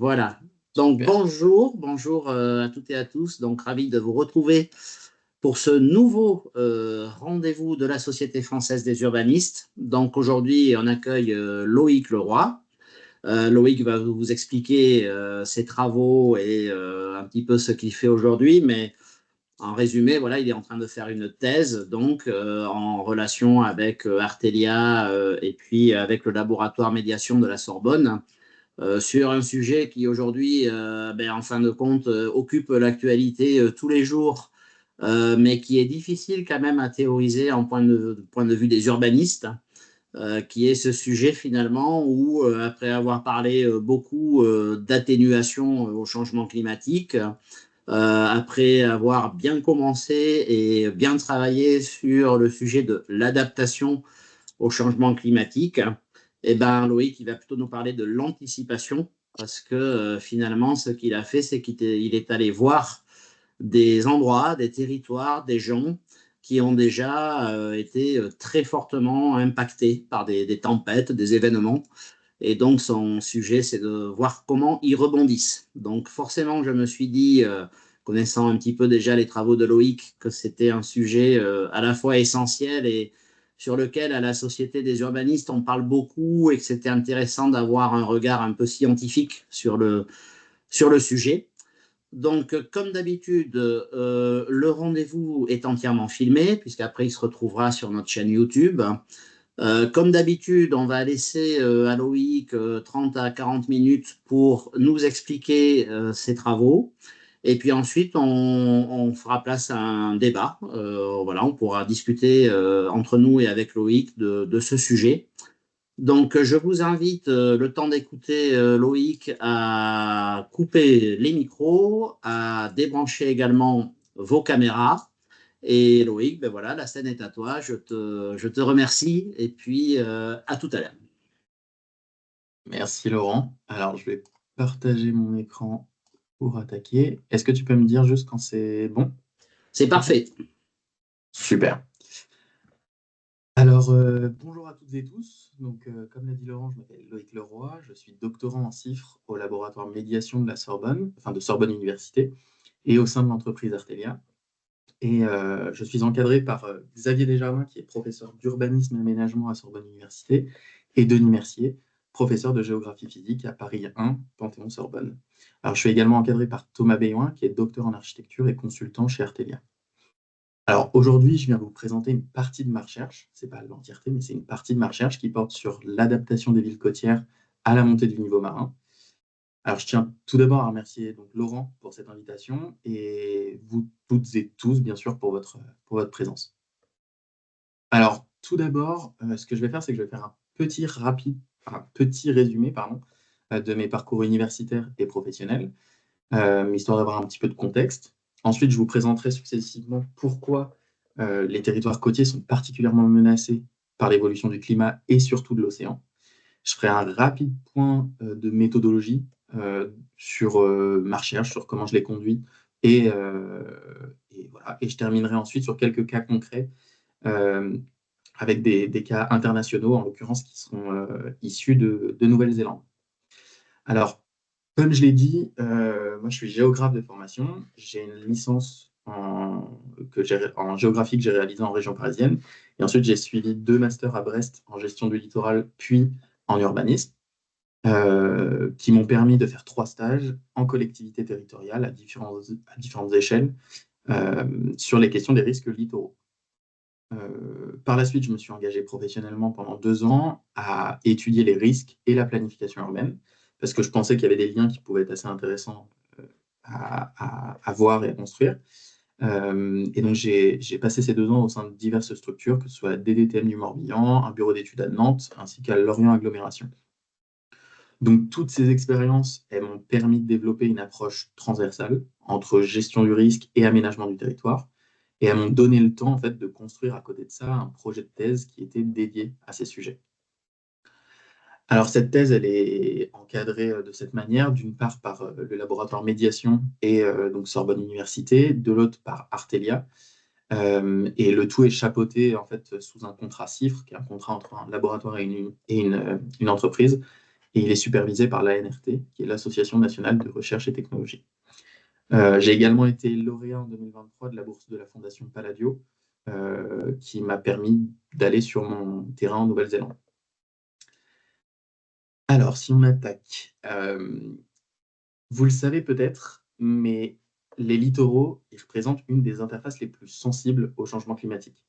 Voilà. Donc, Super. bonjour à toutes et à tous. Donc, ravi de vous retrouver pour ce nouveau rendez-vous de la Société française des urbanistes. Donc, aujourd'hui, on accueille Loïc Leroy. Loïc va vous expliquer ses travaux et un petit peu ce qu'il fait aujourd'hui, mais en résumé, voilà, il est en train de faire une thèse, donc en relation avec Artelia et puis avec le laboratoire médiation de la Sorbonne sur un sujet qui aujourd'hui, en fin de compte, occupe l'actualité tous les jours, mais qui est difficile quand même à théoriser en point de vue des urbanistes, qui est ce sujet finalement où, après avoir parlé beaucoup d'atténuation au changement climatique, après avoir bien commencé et bien travaillé sur le sujet de l'adaptation au changement climatique, eh ben, Loïc, il va plutôt nous parler de l'anticipation, parce que finalement, ce qu'il a fait, c'est qu'il est allé voir des endroits, des territoires, des gens qui ont déjà été très fortement impactés par des tempêtes, des événements. Et donc, son sujet, c'est de voir comment ils rebondissent. Donc, forcément, je me suis dit, connaissant un petit peu déjà les travaux de Loïc, que c'était un sujet à la fois essentiel et sur lequel, à la Société des urbanistes, on parle beaucoup et que c'était intéressant d'avoir un regard un peu scientifique sur le sujet. Donc, comme d'habitude, le rendez-vous est entièrement filmé, puisqu'après, il se retrouvera sur notre chaîne YouTube. Comme d'habitude, on va laisser à Loïc 30 à 40 minutes pour nous expliquer ses travaux. Et puis ensuite, on fera place à un débat. Voilà, on pourra discuter entre nous et avec Loïc de ce sujet. Donc, je vous invite, le temps d'écouter Loïc, à couper les micros, à débrancher également vos caméras. Et Loïc, ben voilà, la scène est à toi. Je te remercie et puis à tout à l'heure. Merci Laurent. Alors, je vais partager mon écran pour attaquer. Est-ce que tu peux me dire juste quand c'est bon? C'est parfait. Super. Alors, bonjour à toutes et tous. Donc, comme l'a dit Laurent, je m'appelle Loïc Leroy. Je suis doctorant en CIFRE au laboratoire médiation de la Sorbonne, enfin de Sorbonne Université, et au sein de l'entreprise Artelia. Et je suis encadré par Xavier Desjardins, qui est professeur d'urbanisme et aménagement à Sorbonne Université, et Denis Mercier, professeur de géographie physique à Paris 1, Panthéon-Sorbonne. Alors, je suis également encadré par Thomas Béouin, qui est docteur en architecture et consultant chez Artelia. Alors, aujourd'hui, je viens vous présenter une partie de ma recherche. Ce n'est pas l'entièreté, mais c'est une partie de ma recherche qui porte sur l'adaptation des villes côtières à la montée du niveau marin. Alors, je tiens tout d'abord à remercier donc, Laurent pour cette invitation et vous toutes et tous, bien sûr, pour votre présence. Alors, tout d'abord, ce que je vais faire, c'est que je vais faire un petit résumé pardon, de mes parcours universitaires et professionnels, histoire d'avoir un petit peu de contexte. Ensuite, je vous présenterai successivement pourquoi les territoires côtiers sont particulièrement menacés par l'évolution du climat et surtout de l'océan. Je ferai un rapide point de méthodologie sur ma recherche, sur comment je l'ai conduit, et voilà. Et je terminerai ensuite sur quelques cas concrets euh, avec des cas internationaux, en l'occurrence, qui seront issus de Nouvelle-Zélande. Alors, comme je l'ai dit, moi je suis géographe de formation. J'ai une licence en géographie que j'ai réalisée en région parisienne. Et ensuite, j'ai suivi 2 masters à Brest en gestion du littoral, puis en urbanisme, qui m'ont permis de faire 3 stages en collectivité territoriale à différentes échelles sur les questions des risques littoraux. Par la suite, je me suis engagé professionnellement pendant 2 ans à étudier les risques et la planification urbaine, parce que je pensais qu'il y avait des liens qui pouvaient être assez intéressants à voir et à construire. Et donc, j'ai passé ces 2 ans au sein de diverses structures, que ce soit la DDTM du Morbihan, un bureau d'études à Nantes, ainsi qu'à Lorient Agglomération. Donc, toutes ces expériences, elles m'ont permis de développer une approche transversale entre gestion du risque et aménagement du territoire. Et elles m'ont donné le temps, en fait, de construire à côté de ça un projet de thèse qui était dédié à ces sujets. Alors, cette thèse, elle est encadrée de cette manière, d'une part par le laboratoire médiation et donc Sorbonne Université, de l'autre par Artelia. Et le tout est chapeauté, en fait, sous un contrat CIFRE, qui est un contrat entre un laboratoire et une entreprise, et il est supervisé par l'ANRT, qui est l'Association nationale de recherche et technologie. J'ai également été lauréat en 2023 de la bourse de la Fondation Palladio, qui m'a permis d'aller sur mon terrain en Nouvelle-Zélande. Alors, si on attaque, vous le savez peut-être, mais les littoraux, ils représentent une des interfaces les plus sensibles au changement climatique.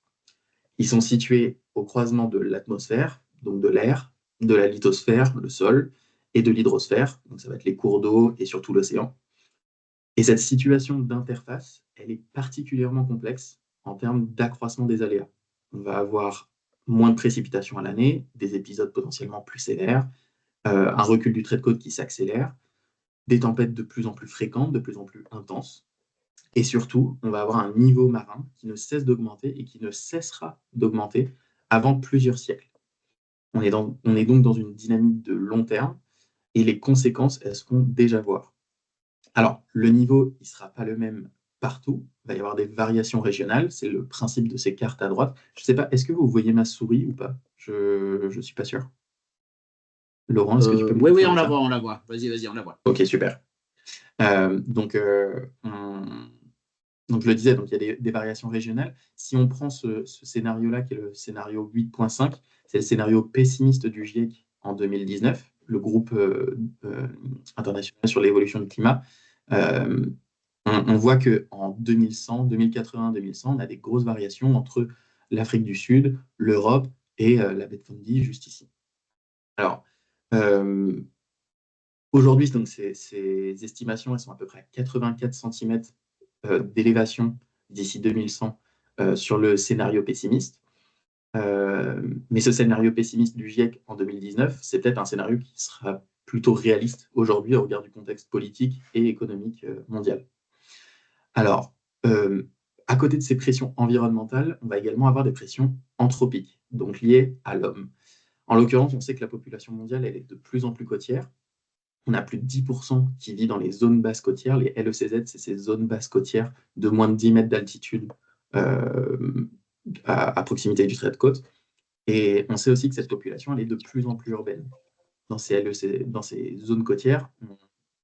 Ils sont situés au croisement de l'atmosphère, donc de l'air, de la lithosphère, le sol, et de l'hydrosphère, donc ça va être les cours d'eau et surtout l'océan. Et cette situation d'interface, elle est particulièrement complexe en termes d'accroissement des aléas. On va avoir moins de précipitations à l'année, des épisodes potentiellement plus sévères, un recul du trait de côte qui s'accélère, des tempêtes de plus en plus fréquentes, de plus en plus intenses. Et surtout, on va avoir un niveau marin qui ne cesse d'augmenter et qui ne cessera d'augmenter avant plusieurs siècles. On est donc dans une dynamique de long terme et les conséquences, elles seront déjà voir. Alors, le niveau, il ne sera pas le même partout. Il va y avoir des variations régionales. C'est le principe de ces cartes à droite. Je ne sais pas, est-ce que vous voyez ma souris ou pas? Je ne suis pas sûr. Laurent, est-ce que tu peux me Oui, oui, confirmer ça? on la voit. Vas-y, on la voit. Ok, super. Donc, je le disais, donc il y a des variations régionales. Si on prend ce scénario-là, qui est le scénario 8.5, c'est le scénario pessimiste du GIEC en 2019, le groupe international sur l'évolution du climat. On voit qu'en 2100, 2080, 2100, on a des grosses variations entre l'Afrique du Sud, l'Europe et la baie de Fundy, juste ici. Alors, aujourd'hui, donc, ces estimations, elles sont à peu près à 84 cm d'élévation d'ici 2100 sur le scénario pessimiste. Mais ce scénario pessimiste du GIEC en 2019, c'est peut-être un scénario qui sera plutôt réaliste aujourd'hui au regard du contexte politique et économique mondial. Alors, à côté de ces pressions environnementales, on va également avoir des pressions anthropiques, donc liées à l'homme. En l'occurrence, on sait que la population mondiale, elle est de plus en plus côtière. On a plus de 10% qui vit dans les zones basses côtières. Les LECZ, c'est ces zones basses côtières de moins de 10 mètres d'altitude à proximité du trait de côte. Et on sait aussi que cette population, elle est de plus en plus urbaine. Dans ces zones côtières, on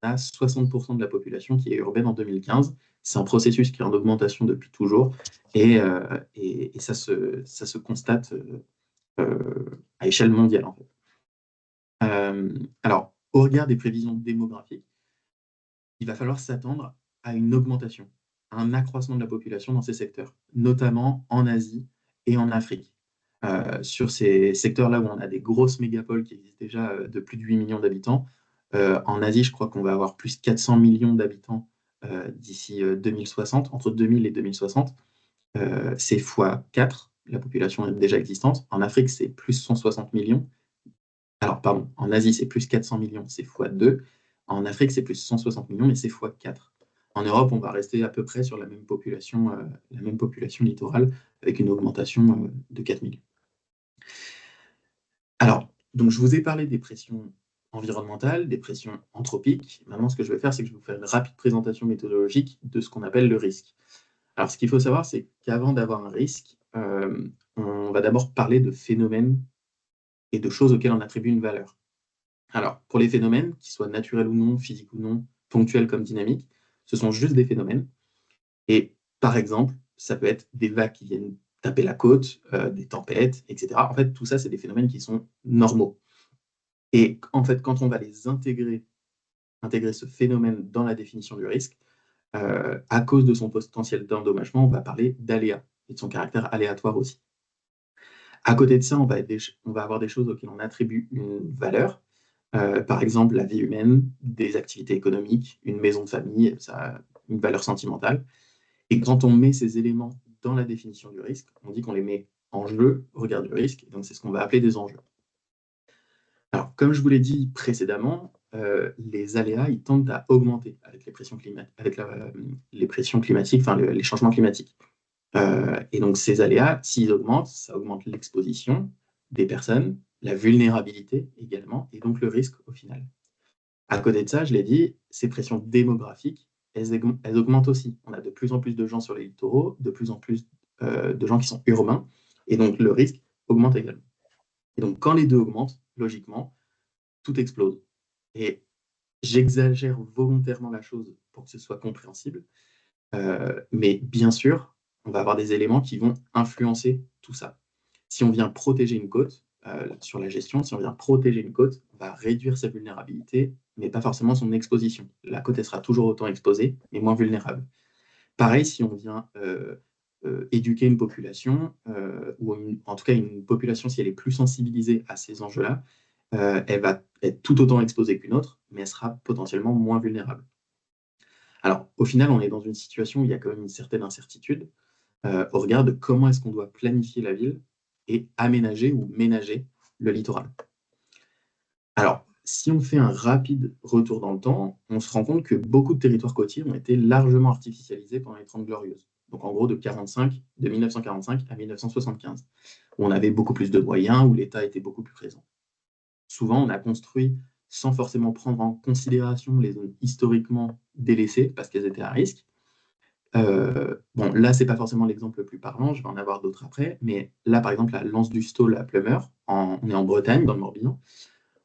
a 60% de la population qui est urbaine en 2015. C'est un processus qui est en augmentation depuis toujours et ça se constate à échelle mondiale, en fait. Alors, au regard des prévisions démographiques, il va falloir s'attendre à une augmentation, à un accroissement de la population dans ces secteurs, notamment en Asie et en Afrique. Sur ces secteurs-là où on a des grosses mégapoles qui existent déjà de plus de 8 millions d'habitants, en Asie, je crois qu'on va avoir plus de 400 millions d'habitants d'ici 2060, entre 2000 et 2060. C'est fois 4, la population déjà existante. En Afrique, c'est plus 160 millions. Alors, pardon, en Asie, c'est plus 400 millions, c'est fois 2. En Afrique, c'est plus 160 millions, mais c'est fois 4. En Europe, on va rester à peu près sur la même population littorale, avec une augmentation de 4 millions. Alors, donc je vous ai parlé des pressions environnementales, des pressions anthropiques. Maintenant, ce que je vais faire, c'est que je vais vous faire une rapide présentation méthodologique de ce qu'on appelle le risque. Alors, ce qu'il faut savoir, c'est qu'avant d'avoir un risque, on va d'abord parler de phénomènes et de choses auxquelles on attribue une valeur. Alors, pour les phénomènes, qu'ils soient naturels ou non, physiques ou non, ponctuels comme dynamiques, ce sont juste des phénomènes. Et par exemple, ça peut être des vagues qui viennent taper la côte, des tempêtes, etc. En fait, tout ça, c'est des phénomènes qui sont normaux. Et en fait, quand on va les intégrer ce phénomène dans la définition du risque, à cause de son potentiel d'endommagement, on va parler d'aléa et de son caractère aléatoire aussi. À côté de ça, on va avoir des choses auxquelles on attribue une valeur. Par exemple, la vie humaine, des activités économiques, une maison de famille, ça a une valeur sentimentale. Et quand on met ces éléments dans la définition du risque, on dit qu'on les met en jeu au regard du risque. Donc, c'est ce qu'on va appeler des enjeux. Alors, comme je vous l'ai dit précédemment, les aléas, ils tendent à augmenter avec les pressions climatiques, enfin les changements climatiques. Et donc, ces aléas, s'ils augmentent, ça augmente l'exposition des personnes, la vulnérabilité également, et donc le risque au final. À côté de ça, je l'ai dit, ces pressions démographiques, elles augmentent aussi. On a de plus en plus de gens sur les littoraux, de plus en plus de gens qui sont urbains, et donc le risque augmente également. Et donc, quand les deux augmentent, logiquement, tout explose. Et j'exagère volontairement la chose pour que ce soit compréhensible, mais bien sûr, on va avoir des éléments qui vont influencer tout ça. Si on vient protéger une côte, sur la gestion, si on vient protéger une côte, on va réduire sa vulnérabilité, mais pas forcément son exposition. La côte, elle sera toujours autant exposée, mais moins vulnérable. Pareil, si on vient éduquer une population, ou en tout cas une population, si elle est plus sensibilisée à ces enjeux-là, elle va être tout autant exposée qu'une autre, mais elle sera potentiellement moins vulnérable. Alors, au final, on est dans une situation où il y a quand même une certaine incertitude au regard de comment est-ce qu'on doit planifier la ville et aménager ou ménager le littoral. Alors, si on fait un rapide retour dans le temps, on se rend compte que beaucoup de territoires côtiers ont été largement artificialisés pendant les 30 Glorieuses. Donc en gros de 1945 à 1975, où on avait beaucoup plus de moyens, où l'État était beaucoup plus présent. Souvent, on a construit sans forcément prendre en considération les zones historiquement délaissées parce qu'elles étaient à risque. Bon, là, c'est pas forcément l'exemple le plus parlant, je vais en avoir d'autres après, mais là, par exemple, la Lance du Stôle à Plumeur, on est en Bretagne, dans le Morbihan.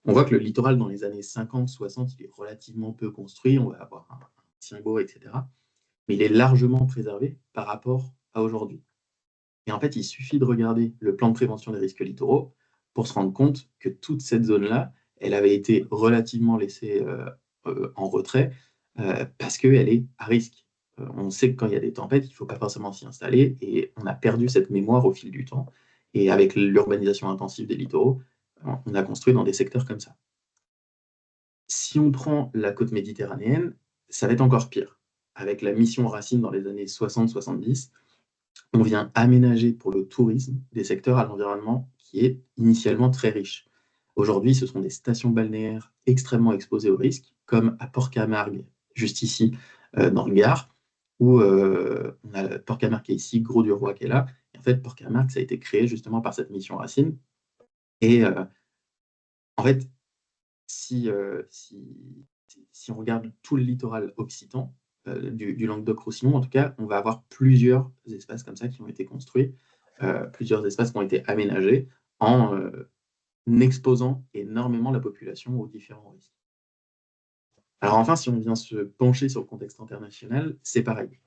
On voit que le littoral, dans les années 50-60, il est relativement peu construit, on va avoir un Tiengo, etc. Mais il est largement préservé par rapport à aujourd'hui. Et en fait, il suffit de regarder le plan de prévention des risques littoraux pour se rendre compte que toute cette zone-là, elle avait été relativement laissée en retrait parce qu'elle est à risque. On sait que quand il y a des tempêtes, il ne faut pas forcément s'y installer et on a perdu cette mémoire au fil du temps. Et avec l'urbanisation intensive des littoraux, on a construit dans des secteurs comme ça. Si on prend la côte méditerranéenne, ça va être encore pire. Avec la mission Racine dans les années 60-70, on vient aménager pour le tourisme des secteurs à l'environnement qui est initialement très riche. Aujourd'hui, ce sont des stations balnéaires extrêmement exposées au risque, comme à Port-Camargue, juste ici, dans le Gard, où on a Port-Camargue qui est ici, Gros-du-Roi qui est là. Et en fait, Port-Camargue, ça a été créé justement par cette mission Racine. Et en fait, si, si on regarde tout le littoral occitan, du Languedoc-Roussillon, en tout cas, on va avoir plusieurs espaces comme ça qui ont été construits, plusieurs espaces qui ont été aménagés en exposant énormément la population aux différents risques. Alors enfin, si on vient se pencher sur le contexte international, c'est pareil.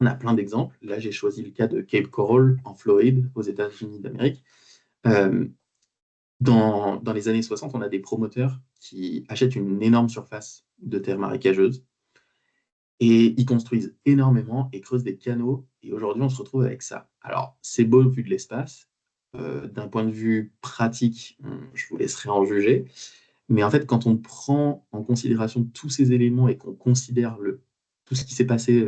On a plein d'exemples. Là, j'ai choisi le cas de Cape Coral en Floride, aux États-Unis d'Amérique. Dans les années 60, on a des promoteurs qui achètent une énorme surface de terre marécageuse et ils construisent énormément et creusent des canaux. Et aujourd'hui, on se retrouve avec ça. Alors, c'est beau vu de l'espace. D'un point de vue pratique, je vous laisserai en juger. Mais en fait, quand on prend en considération tous ces éléments et qu'on considère tout ce qui s'est passé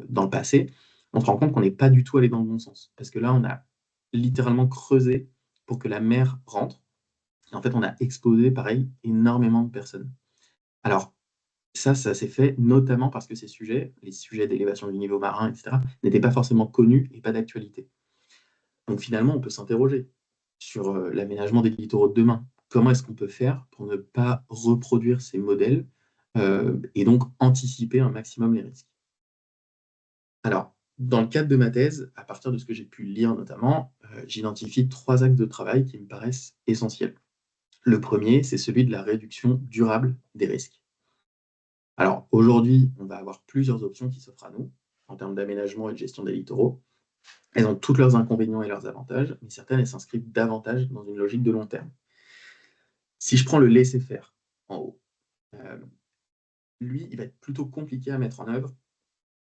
dans le passé, on se rend compte qu'on n'est pas du tout allé dans le bon sens. Parce que là, on a littéralement creusé pour que la mer rentre. Et en fait, on a exposé, pareil, énormément de personnes. Alors, ça s'est fait notamment parce que ces sujets, les sujets d'élévation du niveau marin, etc., n'étaient pas forcément connus et pas d'actualité. Donc finalement, on peut s'interroger sur l'aménagement des littoraux de demain. Comment est-ce qu'on peut faire pour ne pas reproduire ces modèles et donc anticiper un maximum les risques? Alors, dans le cadre de ma thèse, à partir de ce que j'ai pu lire notamment, j'identifie 3 axes de travail qui me paraissent essentiels. Le premier, c'est celui de la réduction durable des risques. Alors aujourd'hui, on va avoir plusieurs options qui s'offrent à nous en termes d'aménagement et de gestion des littoraux. Elles ont tous leurs inconvénients et leurs avantages, mais certaines, elles s'inscrivent davantage dans une logique de long terme. Si je prends le laisser-faire en haut, euh, lui, il va être plutôt compliqué à mettre en œuvre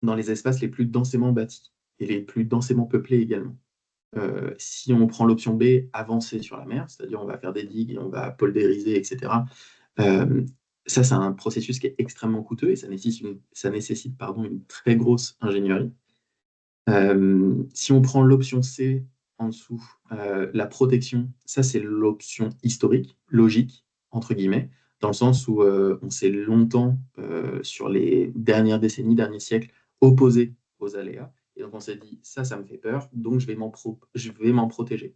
dans les espaces les plus densément bâtis et les plus densément peuplés également. Si on prend l'option B, avancer sur la mer, c'est-à-dire on va faire des digues et on va poldériser, etc., ça, c'est un processus qui est extrêmement coûteux et ça nécessite une très grosse ingénierie. Si on prend l'option C en dessous, la protection, ça c'est l'option historique, logique, entre guillemets, dans le sens où on s'est longtemps, sur les dernières décennies, derniers siècles, opposé aux aléas. Et donc on s'est dit, ça me fait peur, donc je vais m'en protéger.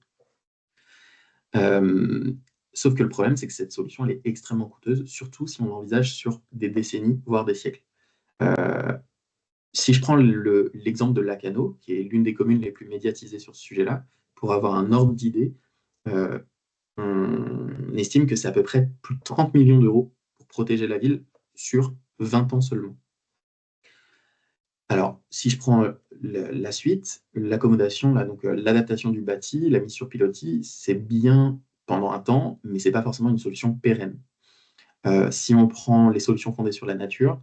Sauf que le problème, c'est que cette solution, elle est extrêmement coûteuse, surtout si on l'envisage sur des décennies, voire des siècles. Si je prends l'exemple de Lacanau, qui est l'une des communes les plus médiatisées sur ce sujet-là, pour avoir un ordre d'idée, on estime que c'est à peu près plus de 30 millions d'euros pour protéger la ville sur 20 ans seulement. Alors, si je prends la suite, l'accommodation, donc l'adaptation du bâti, la mise sur pilotis, c'est bien pendant un temps, mais ce n'est pas forcément une solution pérenne. Si on prend les solutions fondées sur la nature,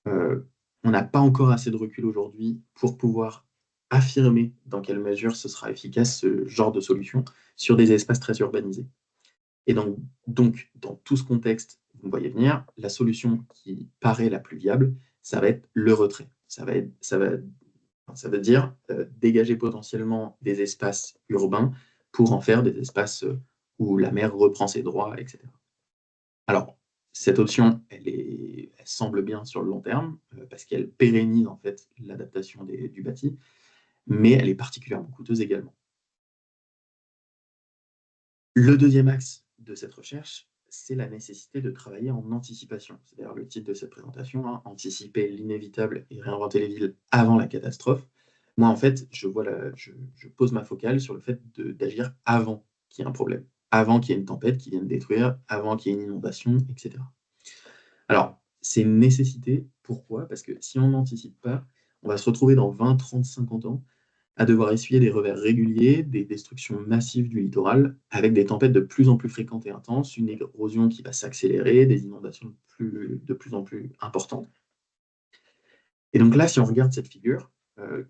on n'a pas encore assez de recul aujourd'hui pour pouvoir affirmer dans quelle mesure ce sera efficace, ce genre de solution, sur des espaces très urbanisés. Et donc, dans tout ce contexte, vous me voyez venir, la solution qui paraît la plus viable, ça va être le retrait. Ça veut dire dégager potentiellement des espaces urbains pour en faire des espaces où la mer reprend ses droits, etc. Alors, cette option, elle semble bien sur le long terme, parce qu'elle pérennise en fait l'adaptation du bâti, mais elle est particulièrement coûteuse également. Le deuxième axe de cette recherche, c'est la nécessité de travailler en anticipation. C'est d'ailleurs le titre de cette présentation, hein, anticiper l'inévitable et réinventer les villes avant la catastrophe. Moi, en fait, je pose ma focale sur le fait d'agir avant qu'il y ait un problème, avant qu'il y ait une tempête qui vienne détruire, avant qu'il y ait une inondation, etc. Alors, c'est une nécessité. Pourquoi? Parce que si on n'anticipe pas, on va se retrouver dans 20, 30, 50 ans à devoir essuyer des revers réguliers, des destructions massives du littoral, avec des tempêtes de plus en plus fréquentes et intenses, une érosion qui va s'accélérer, des inondations de plus en plus importantes. Et donc là, si on regarde cette figure,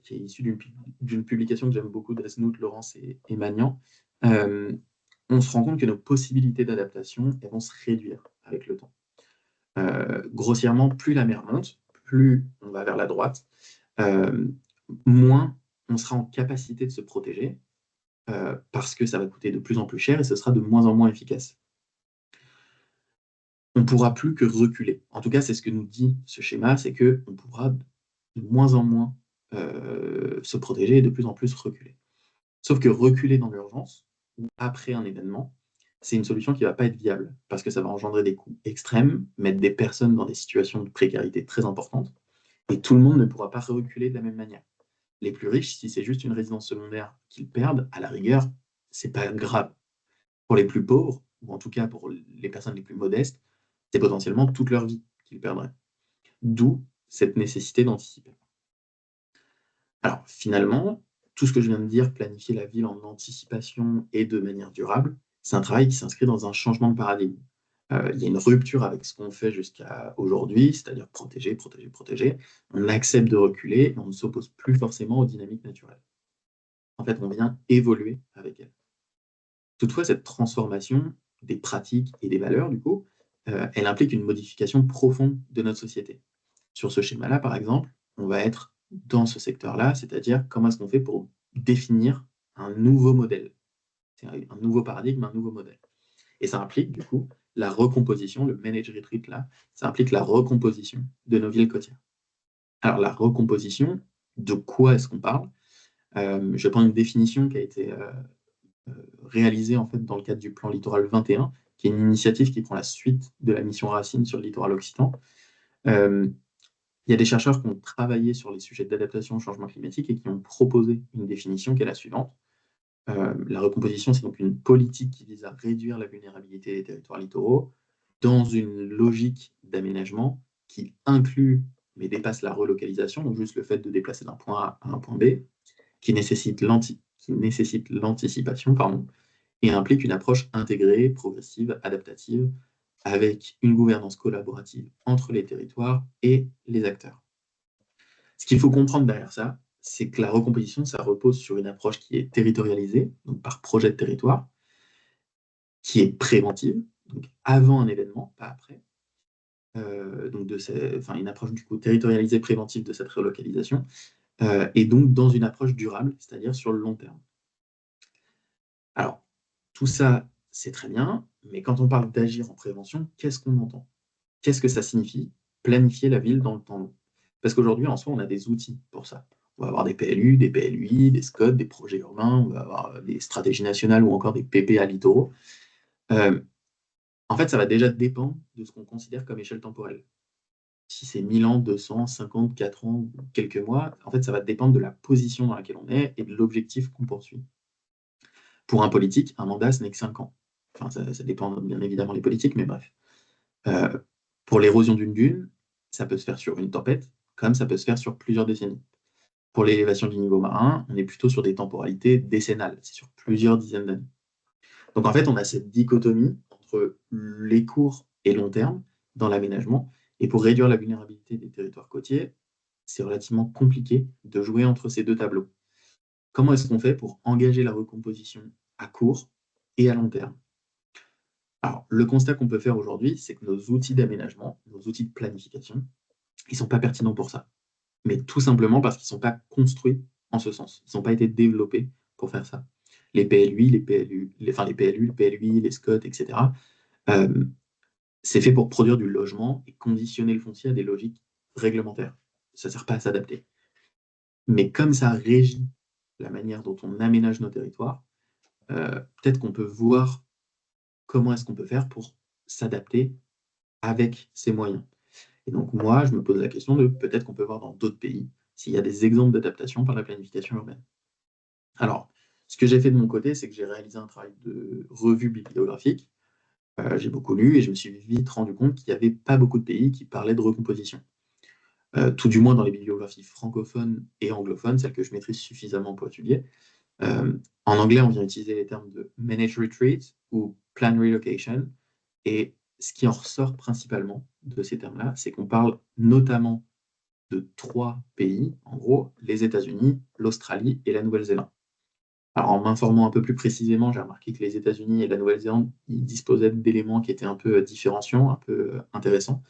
qui est issue d'une publication que j'aime beaucoup d'Aznout, Laurence et Magnan, on se rend compte que nos possibilités d'adaptation vont se réduire avec le temps. Grossièrement, plus la mer monte, plus on va vers la droite, moins on sera en capacité de se protéger, parce que ça va coûter de plus en plus cher et ce sera de moins en moins efficace. On ne pourra plus que reculer. En tout cas, c'est ce que nous dit ce schéma, c'est qu'on pourra de moins en moins se protéger et de plus en plus reculer. Sauf que reculer dans l'urgence, ou après un événement, c'est une solution qui ne va pas être viable, parce que ça va engendrer des coûts extrêmes, mettre des personnes dans des situations de précarité très importantes, et tout le monde ne pourra pas reculer de la même manière. Les plus riches, si c'est juste une résidence secondaire qu'ils perdent, à la rigueur, c'est pas grave. Pour les plus pauvres, ou en tout cas pour les personnes les plus modestes, c'est potentiellement toute leur vie qu'ils perdraient. D'où cette nécessité d'anticiper. Alors finalement, tout ce que je viens de dire, planifier la ville en anticipation et de manière durable, c'est un travail qui s'inscrit dans un changement de paradigme. Il y a une rupture avec ce qu'on fait jusqu'à aujourd'hui, c'est-à-dire protéger, protéger, protéger. On accepte de reculer et on ne s'oppose plus forcément aux dynamiques naturelles. En fait, on vient évoluer avec elles. Toutefois, cette transformation des pratiques et des valeurs, du coup, elle implique une modification profonde de notre société. Sur ce schéma-là, par exemple, on va être dans ce secteur-là, c'est-à-dire comment est-ce qu'on fait pour définir un nouveau modèle. C'est un nouveau paradigme, un nouveau modèle. Et ça implique, du coup, la recomposition, le manage retreat, là, ça implique la recomposition de nos villes côtières. Alors, la recomposition, de quoi est-ce qu'on parle? Je vais prendre une définition qui a été réalisée en fait, dans le cadre du plan Littoral 21, qui est une initiative qui prend la suite de la mission Racine sur le littoral occitan. Il y a des chercheurs qui ont travaillé sur les sujets d'adaptation au changement climatique et qui ont proposé une définition qui est la suivante. La recomposition, c'est donc une politique qui vise à réduire la vulnérabilité des territoires littoraux dans une logique d'aménagement qui inclut, mais dépasse la relocalisation, donc juste le fait de déplacer d'un point A à un point B, qui nécessite l'anticipation, et implique une approche intégrée, progressive, adaptative, avec une gouvernance collaborative entre les territoires et les acteurs. Ce qu'il faut comprendre derrière ça, c'est que la recomposition, ça repose sur une approche qui est territorialisée, donc par projet de territoire, qui est préventive, donc avant un événement, pas après. Donc une approche du coup territorialisée préventive de cette relocalisation, et donc dans une approche durable, c'est-à-dire sur le long terme. Alors, tout ça, c'est très bien, mais quand on parle d'agir en prévention, qu'est-ce qu'on entend? Qu'est-ce que ça signifie planifier la ville dans le temps long? Parce qu'aujourd'hui, en soi, on a des outils pour ça. On va avoir des PLU, des PLUI, des SCOT, des projets urbains, on va avoir des stratégies nationales ou encore des PPA littoraux. En fait, ça va déjà dépendre de ce qu'on considère comme échelle temporelle. Si c'est 1000 ans, 200, 50, 4 ans, quelques mois, en fait, ça va dépendre de la position dans laquelle on est et de l'objectif qu'on poursuit. Pour un politique, un mandat, ce n'est que 5 ans. enfin ça dépend bien évidemment des politiques, mais bref. Pour l'érosion d'une dune, ça peut se faire sur une tempête, comme ça peut se faire sur plusieurs décennies. Pour l'élévation du niveau marin, on est plutôt sur des temporalités décennales, c'est sur plusieurs dizaines d'années. Donc en fait, on a cette dichotomie entre les courts et long termes dans l'aménagement. Et pour réduire la vulnérabilité des territoires côtiers, c'est relativement compliqué de jouer entre ces deux tableaux. Comment est-ce qu'on fait pour engager la recomposition à court et à long terme? Alors, le constat qu'on peut faire aujourd'hui, c'est que nos outils d'aménagement, nos outils de planification, ils ne sont pas pertinents pour ça. Mais tout simplement parce qu'ils ne sont pas construits en ce sens. Ils n'ont pas été développés pour faire ça. Les PLUI, les PLU, les PLU, les PLUI, les SCOT, etc., euh, c'est fait pour produire du logement et conditionner le foncier à des logiques réglementaires. Ça ne sert pas à s'adapter. Mais comme ça régit la manière dont on aménage nos territoires, peut-être qu'on peut voir comment est-ce qu'on peut faire pour s'adapter avec ces moyens. Et donc moi, je me pose la question de peut-être qu'on peut voir dans d'autres pays s'il y a des exemples d'adaptation par la planification urbaine. Alors, ce que j'ai fait de mon côté, c'est que j'ai réalisé un travail de revue bibliographique. J'ai beaucoup lu et je me suis vite rendu compte qu'il n'y avait pas beaucoup de pays qui parlaient de recomposition. Tout du moins dans les bibliographies francophones et anglophones, celles que je maîtrise suffisamment pour étudier. En anglais, on vient utiliser les termes de managed retreat ou plan relocation. Et ce qui en ressort principalement de ces termes-là, c'est qu'on parle notamment de 3 pays, en gros, les États-Unis, l'Australie et la Nouvelle-Zélande. Alors, en m'informant un peu plus précisément, j'ai remarqué que les États-Unis et la Nouvelle-Zélande, ils disposaient d'éléments qui étaient un peu différenciants, un peu intéressants.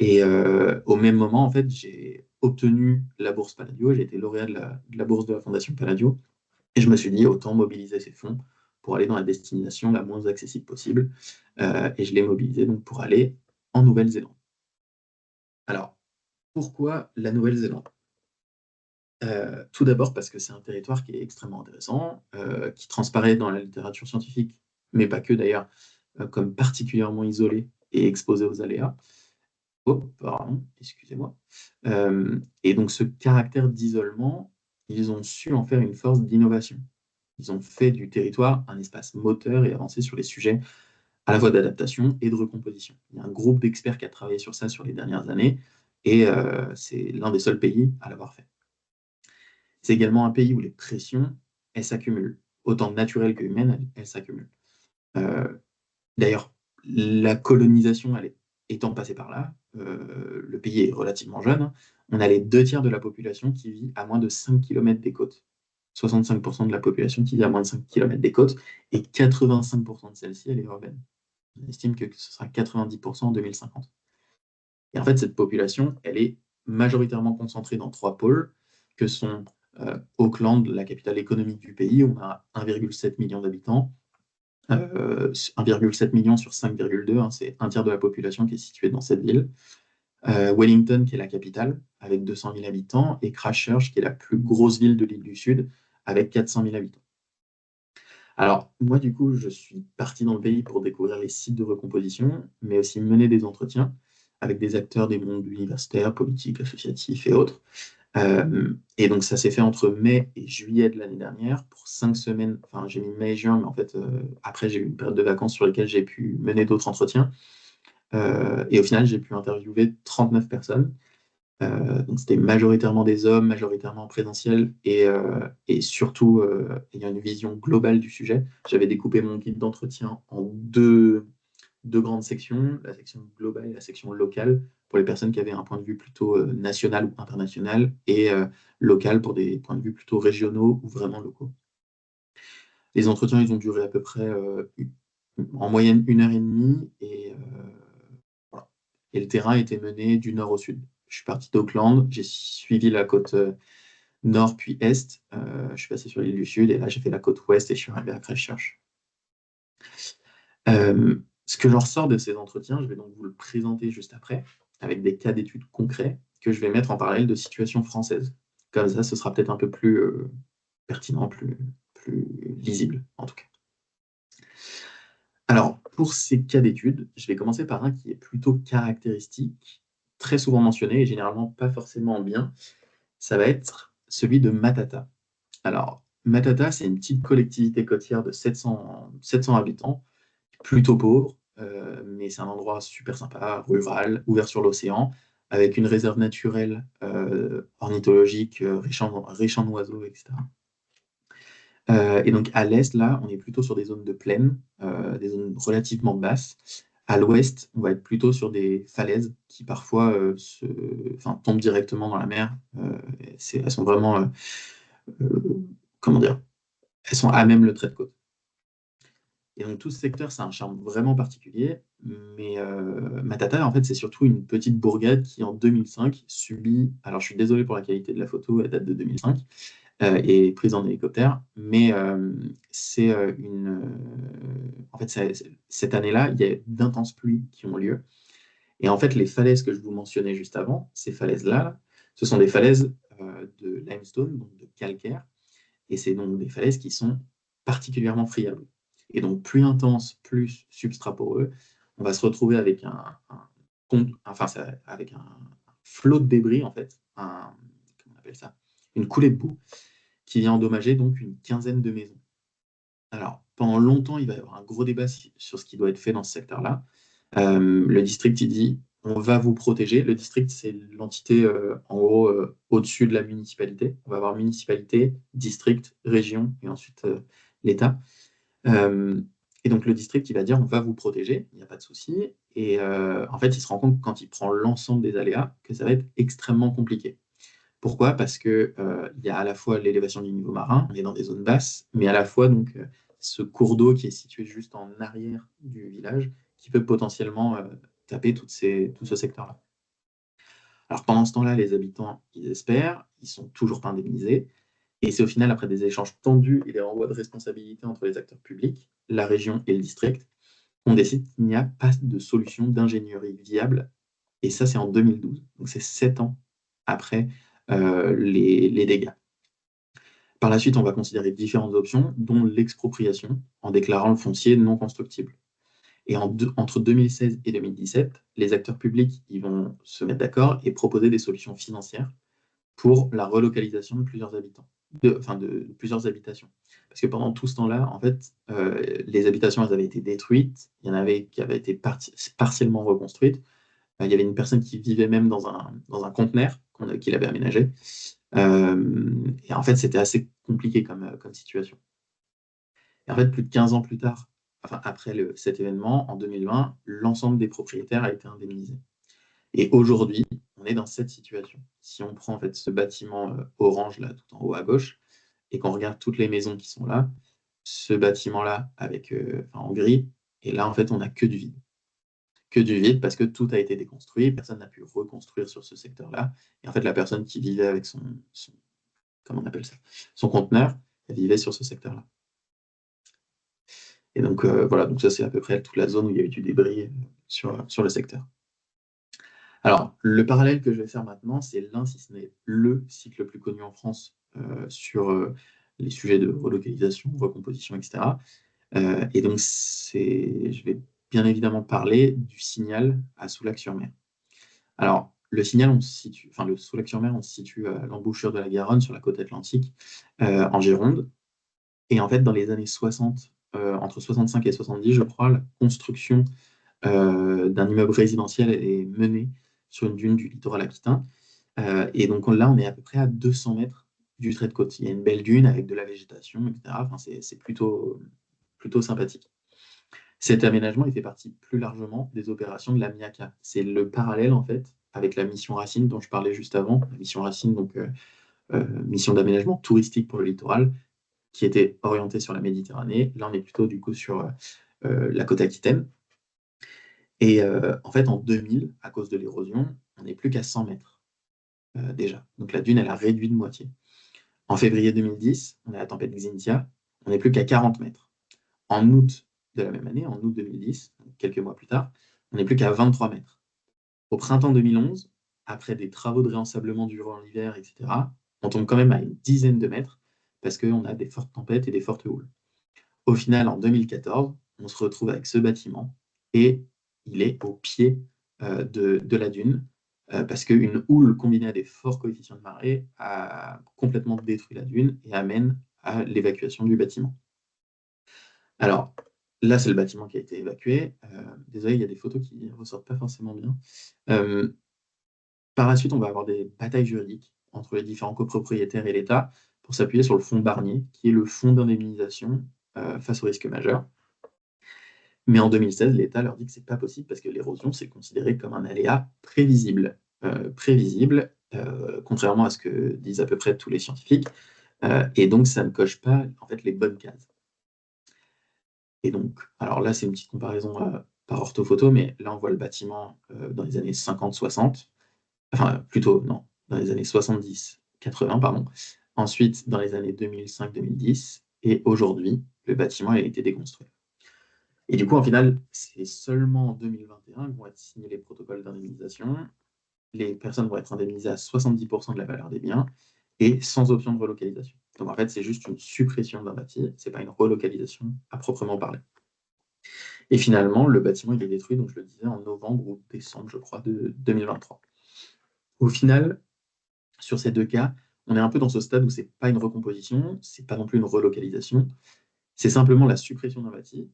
Et au même moment, en fait, j'ai obtenu la bourse Palladio, j'ai été lauréat de la bourse de la Fondation Palladio, et je me suis dit, autant mobiliser ces fonds pour aller dans la destination la moins accessible possible. Et je l'ai mobilisé donc pour aller en Nouvelle-Zélande. Alors, pourquoi la Nouvelle-Zélande? Tout d'abord parce que c'est un territoire qui est extrêmement intéressant, qui transparaît dans la littérature scientifique, mais pas que d'ailleurs, comme particulièrement isolé et exposé aux aléas. Oh, pardon, excusez-moi. Et donc ce caractère d'isolement, ils ont su en faire une force d'innovation. Ils ont fait du territoire un espace moteur et avancé sur les sujets à la fois d'adaptation et de recomposition. Il y a un groupe d'experts qui a travaillé sur ça sur les dernières années, et c'est l'un des seuls pays à l'avoir fait. C'est également un pays où les pressions, elles s'accumulent. Autant naturelles que humaines, elles s'accumulent. Euh, D'ailleurs, la colonisation, étant passée par là, le pays est relativement jeune, hein. On a les 2 tiers de la population qui vit à moins de 5 km des côtes. 65% de la population qui vit à moins de 5 km des côtes, et 85% de celle-ci, elle est urbaine. On estime que ce sera 90% en 2050. Et en fait, cette population, elle est majoritairement concentrée dans 3 pôles, que sont Auckland, la capitale économique du pays, où on a 1,7 million d'habitants. 1,7 million sur 5,2, hein, c'est un tiers de la population qui est située dans cette ville. Wellington, qui est la capitale, avec 200 000 habitants, et Christchurch, qui est la plus grosse ville de l'île du Sud, avec 400 000 habitants. Alors, moi, du coup, je suis parti dans le pays pour découvrir les sites de recomposition, mais aussi mener des entretiens avec des acteurs des mondes universitaires, politiques, associatifs et autres. Et donc, ça s'est fait entre mai et juillet de l'année dernière pour 5 semaines. Enfin, j'ai mis mai et juin, mais en fait, après, j'ai eu une période de vacances sur laquelle j'ai pu mener d'autres entretiens. Et au final, j'ai pu interviewer 39 personnes. Donc, c'était majoritairement des hommes, majoritairement en présentiel et surtout ayant une vision globale du sujet. J'avais découpé mon guide d'entretien en deux grandes sections, la section globale et la section locale, pour les personnes qui avaient un point de vue plutôt national ou international, et local pour des points de vue plutôt régionaux ou vraiment locaux. Les entretiens, ils ont duré à peu près en moyenne 1 heure et demie, et, voilà. Et le terrain était mené du nord au sud. Je suis parti d'Auckland, j'ai suivi la côte nord puis est, je suis passé sur l'île du Sud, et là j'ai fait la côte ouest et je suis arrivé à Christchurch. Ce que j'en ressors de ces entretiens, je vais donc vous le présenter juste après, avec des cas d'études concrets que je vais mettre en parallèle de situations françaises. Comme ça, ce sera peut-être un peu plus pertinent, plus lisible en tout cas. Alors, pour ces cas d'études, je vais commencer par un qui est plutôt caractéristique, très souvent mentionné et généralement pas forcément bien. Ça va être celui de Matata. Alors, Matata, c'est une petite collectivité côtière de 700 habitants, plutôt pauvre, mais c'est un endroit super sympa, rural, ouvert sur l'océan, avec une réserve naturelle ornithologique, riche en oiseaux, etc. Et donc à l'est, là, on est plutôt sur des zones de plaine, des zones relativement basses. À l'ouest, on va être plutôt sur des falaises qui parfois tombent directement dans la mer. Elles sont vraiment, comment dire, elles sont à même le trait de côte. Et donc tout ce secteur, c'est un charme vraiment particulier. Mais Matata, en fait, c'est surtout une petite bourgade qui, en 2005, subit. Alors, je suis désolé pour la qualité de la photo, elle date de 2005 et prise en hélicoptère, mais c'est en fait, cette année-là, il y a d'intenses pluies qui ont lieu. Et en fait, les falaises que je vous mentionnais juste avant, ces falaises-là, ce sont des falaises de limestone, donc de calcaire, et c'est donc des falaises qui sont particulièrement friables. Et donc, plus intense, plus substrat poreux, on va se retrouver avec avec un flot de débris, en fait, comment on appelle ça, une coulée de boue, qui vient endommager donc une quinzaine de maisons. Alors, pendant longtemps, il va y avoir un gros débat sur ce qui doit être fait dans ce secteur-là. Le district, il dit, on va vous protéger. Le district, c'est l'entité, en gros, au-dessus de la municipalité. On va avoir municipalité, district, région, et ensuite l'État. Euh, et donc, le district, il va dire, on va vous protéger, il n'y a pas de souci. Et en fait, il se rend compte, quand il prend l'ensemble des aléas, que ça va être extrêmement compliqué. Pourquoi? Parce que il y a à la fois l'élévation du niveau marin, on est dans des zones basses, mais à la fois donc ce cours d'eau qui est situé juste en arrière du village, qui peut potentiellement taper tout ce secteur-là. Alors pendant ce temps-là, les habitants, ils espèrent, ils sont toujours pas indemnisés, et c'est au final, après des échanges tendus et des renvois de responsabilité entre les acteurs publics, la région et le district, qu'on décide qu'il n'y a pas de solution d'ingénierie viable, et ça c'est en 2012, donc c'est 7 ans après les dégâts. Par la suite, on va considérer différentes options, dont l'expropriation, en déclarant le foncier non constructible. Et entre 2016 et 2017, les acteurs publics ils vont se mettre d'accord et proposer des solutions financières pour la relocalisation de plusieurs habitants, de plusieurs habitations. Parce que pendant tout ce temps-là, en fait, les habitations elles avaient été détruites, il y en avait qui avaient été partiellement reconstruites. Il y avait une personne qui vivait même dans un conteneur qu'il avait aménagé. Et en fait, c'était assez compliqué comme situation. Et en fait, plus de 15 ans plus tard, enfin, après cet événement, en 2020, l'ensemble des propriétaires a été indemnisé. Et aujourd'hui, on est dans cette situation. Si on prend en fait ce bâtiment orange là, tout en haut à gauche, et qu'on regarde toutes les maisons qui sont là, ce bâtiment-là avec en gris, et là en fait on n'a que du vide. Que du vide parce que tout a été déconstruit, personne n'a pu reconstruire sur ce secteur-là. Et en fait, la personne qui vivait avec comment on appelle ça, son conteneur, elle vivait sur ce secteur-là. Et donc voilà, donc ça c'est à peu près toute la zone où il y a eu du débris sur le secteur. Alors, le parallèle que je vais faire maintenant, c'est l'un, si ce n'est le site le plus connu en France sur les sujets de relocalisation, recomposition, etc. Et donc, je vais bien évidemment parler du Signal à Soulac-sur-Mer. Alors, le Signal, le Soulac-sur-Mer, on se situe à l'embouchure de la Garonne, sur la côte atlantique, en Gironde. Et en fait, dans les années 60, entre 65 et 70, je crois, la construction d'un immeuble résidentiel est menée sur une dune du littoral aquitain. Et donc là, on est à peu près à 200 mètres du trait de côte. Il y a une belle dune avec de la végétation, etc. Enfin, c'est plutôt sympathique. Cet aménagement, il fait partie plus largement des opérations de la MIACA. C'est le parallèle, en fait, avec la mission Racine dont je parlais juste avant. La mission Racine, donc mission d'aménagement touristique pour le littoral, qui était orientée sur la Méditerranée. Là, on est plutôt, du coup, sur la côte aquitaine. Et en fait, en 2000, à cause de l'érosion, on n'est plus qu'à 100 mètres déjà. Donc la dune, elle a réduit de moitié. En février 2010, on est à la tempête Xynthia, on n'est plus qu'à 40 mètres. En août de la même année, en août 2010, donc quelques mois plus tard, on n'est plus qu'à 23 mètres. Au printemps 2011, après des travaux de réensablement durant l'hiver, etc., on tombe quand même à une dizaine de mètres parce qu'on a des fortes tempêtes et des fortes houles. Au final, en 2014, on se retrouve avec ce bâtiment et il est au pied de la dune parce qu'une houle combinée à des forts coefficients de marée a complètement détruit la dune et amène à l'évacuation du bâtiment. Alors, là, c'est le bâtiment qui a été évacué. Désolé, il y a des photos qui ne ressortent pas forcément bien. Par la suite, on va avoir des batailles juridiques entre les différents copropriétaires et l'État pour s'appuyer sur le fonds Barnier, qui est le fonds d'indemnisation face aux risques majeurs. Mais en 2016, l'État leur dit que ce n'est pas possible parce que l'érosion, c'est considéré comme un aléa prévisible. Contrairement à ce que disent à peu près tous les scientifiques. Et donc, ça ne coche pas en fait, les bonnes cases. Et donc, alors là, c'est une petite comparaison par orthophoto, mais là, on voit le bâtiment dans les années 50-60. Enfin, plutôt, non, dans les années 70-80, pardon. Ensuite, dans les années 2005-2010. Et aujourd'hui, le bâtiment a été déconstruit. Et du coup, en final, c'est seulement en 2021 que vont être signés les protocoles d'indemnisation. Les personnes vont être indemnisées à 70% de la valeur des biens et sans option de relocalisation. Donc en fait, c'est juste une suppression d'un bâti, ce n'est pas une relocalisation à proprement parler. Et finalement, le bâtiment il est détruit, donc je le disais, en novembre ou décembre, je crois, de 2023. Au final, sur ces deux cas, on est un peu dans ce stade où ce n'est pas une recomposition, ce n'est pas non plus une relocalisation, c'est simplement la suppression d'un bâti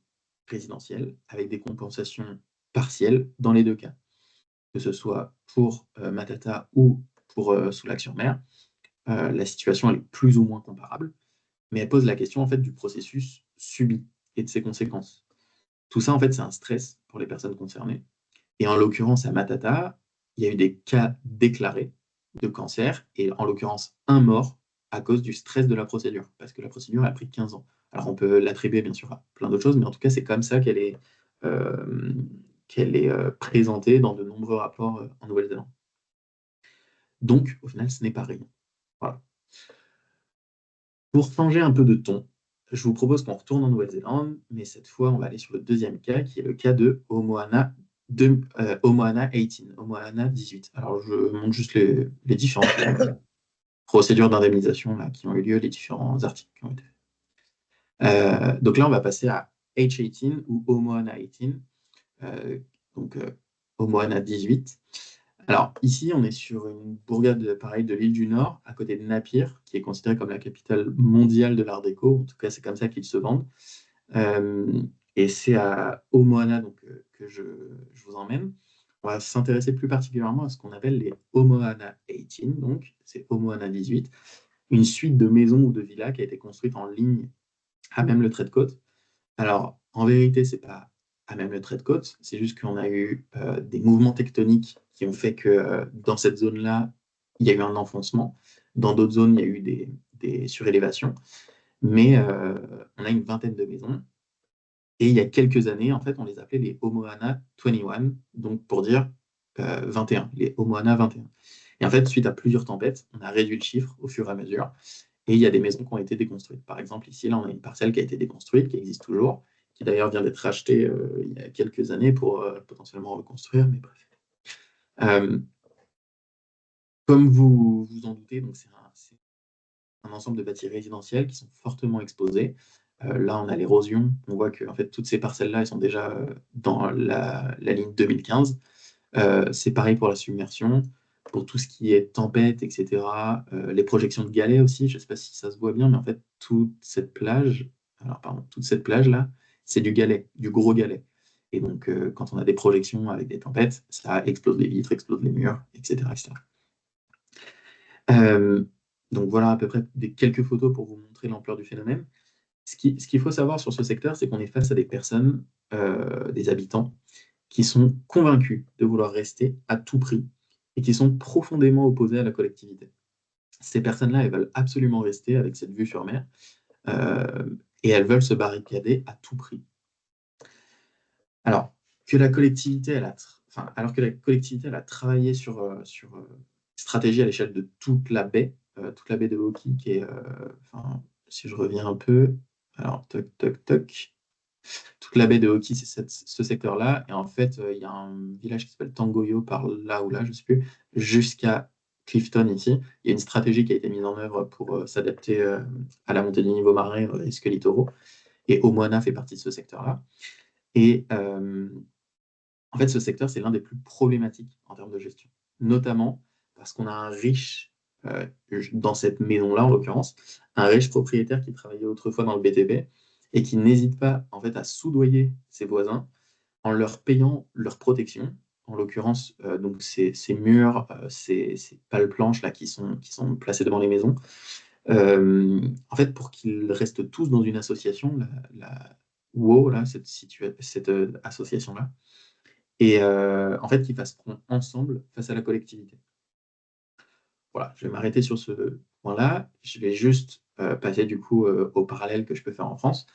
résidentiel avec des compensations partielles dans les deux cas, que ce soit pour Matata ou pour Soulac-sur-Mer. La situation elle est plus ou moins comparable, mais elle pose la question en fait du processus subi et de ses conséquences. Tout ça en fait c'est un stress pour les personnes concernées. Et en l'occurrence à Matata, il y a eu des cas déclarés de cancer et en l'occurrence un mort à cause du stress de la procédure, parce que la procédure a pris 15 ans. Alors on peut l'attribuer bien sûr à plein d'autres choses, mais en tout cas c'est comme ça euh, qu'elle est présentée dans de nombreux rapports en Nouvelle-Zélande. Donc au final ce n'est pas rien. Voilà. Pour changer un peu de ton, je vous propose qu'on retourne en Nouvelle-Zélande, mais cette fois, on va aller sur le deuxième cas, qui est le cas de Omoana, Omoana 18, Omoana 18. Alors, je montre juste les différentes procédures d'indemnisation qui ont eu lieu, les différents articles qui ont été faits. Donc là, on va passer à H18 ou Omoana 18, donc Omoana 18. Alors ici, on est sur une bourgade pareille de l'île du Nord, à côté de Napier, qui est considérée comme la capitale mondiale de l'art déco. En tout cas, c'est comme ça qu'ils se vendent. Et c'est à Omoana donc, que je vous emmène. On va s'intéresser plus particulièrement à ce qu'on appelle les Omoana 18, donc c'est Omoana 18, une suite de maisons ou de villas qui a été construite en ligne à même le trait de côte. Alors, en vérité, c'est pas à même le trait de côte, c'est juste qu'on a eu des mouvements tectoniques qui ont fait que dans cette zone-là, il y a eu un enfoncement. Dans d'autres zones, il y a eu des surélévations. Mais on a une vingtaine de maisons. Et il y a quelques années, en fait, on les appelait les Omoana 21, donc pour dire 21, les Omoana 21. Et en fait, suite à plusieurs tempêtes, on a réduit le chiffre au fur et à mesure. Et il y a des maisons qui ont été déconstruites. Par exemple, ici, là, on a une parcelle qui a été déconstruite, qui existe toujours, qui d'ailleurs vient d'être rachetée il y a quelques années pour potentiellement reconstruire, mais bref. Comme vous vous en doutez, donc c'est un ensemble de bâtis résidentiels qui sont fortement exposés. Là, on a l'érosion. On voit que en fait, toutes ces parcelles-là, elles sont déjà dans la ligne 2015. C'est pareil pour la submersion, pour tout ce qui est tempête, etc. Les projections de galets aussi, je ne sais pas si ça se voit bien, mais en fait, toute cette plage-là, c'est du galet, du gros galet. Et donc, quand on a des projections avec des tempêtes, ça explose les vitres, explose les murs, etc. etc. Donc voilà à peu près quelques photos pour vous montrer l'ampleur du phénomène. Ce qu'il faut savoir sur ce secteur, c'est qu'on est face à des personnes, des habitants, qui sont convaincus de vouloir rester à tout prix et qui sont profondément opposés à la collectivité. Ces personnes-là, elles veulent absolument rester avec cette vue sur mer et elles veulent se barricader à tout prix. Alors que la collectivité, elle a travaillé sur stratégie à l'échelle de toute la baie de Hauki, qui est, si je reviens un peu, alors toc toc toc, toute la baie de Hauki, c'est ce secteur-là. Et en fait, il y a un village qui s'appelle Tangoyo par là ou là, je ne sais plus, jusqu'à Clifton ici. Il y a une stratégie qui a été mise en œuvre pour s'adapter à la montée du niveau marin et aux risques littoraux. Et Omoana fait partie de ce secteur-là. Et en fait, ce secteur, c'est l'un des plus problématiques en termes de gestion. Notamment parce qu'on a un riche, dans cette maison-là en l'occurrence, un riche propriétaire qui travaillait autrefois dans le BTP et qui n'hésite pas en fait à soudoyer ses voisins en leur payant leur protection. En l'occurrence, donc ces murs, ces pales planches là qui sont placées devant les maisons, en fait, pour qu'ils restent tous dans une association, la WO, là, cette association-là, et en fait, qu'ils fassent front ensemble face à la collectivité. Voilà, je vais m'arrêter sur ce point-là. Je vais juste passer du coup au parallèle que je peux faire en France.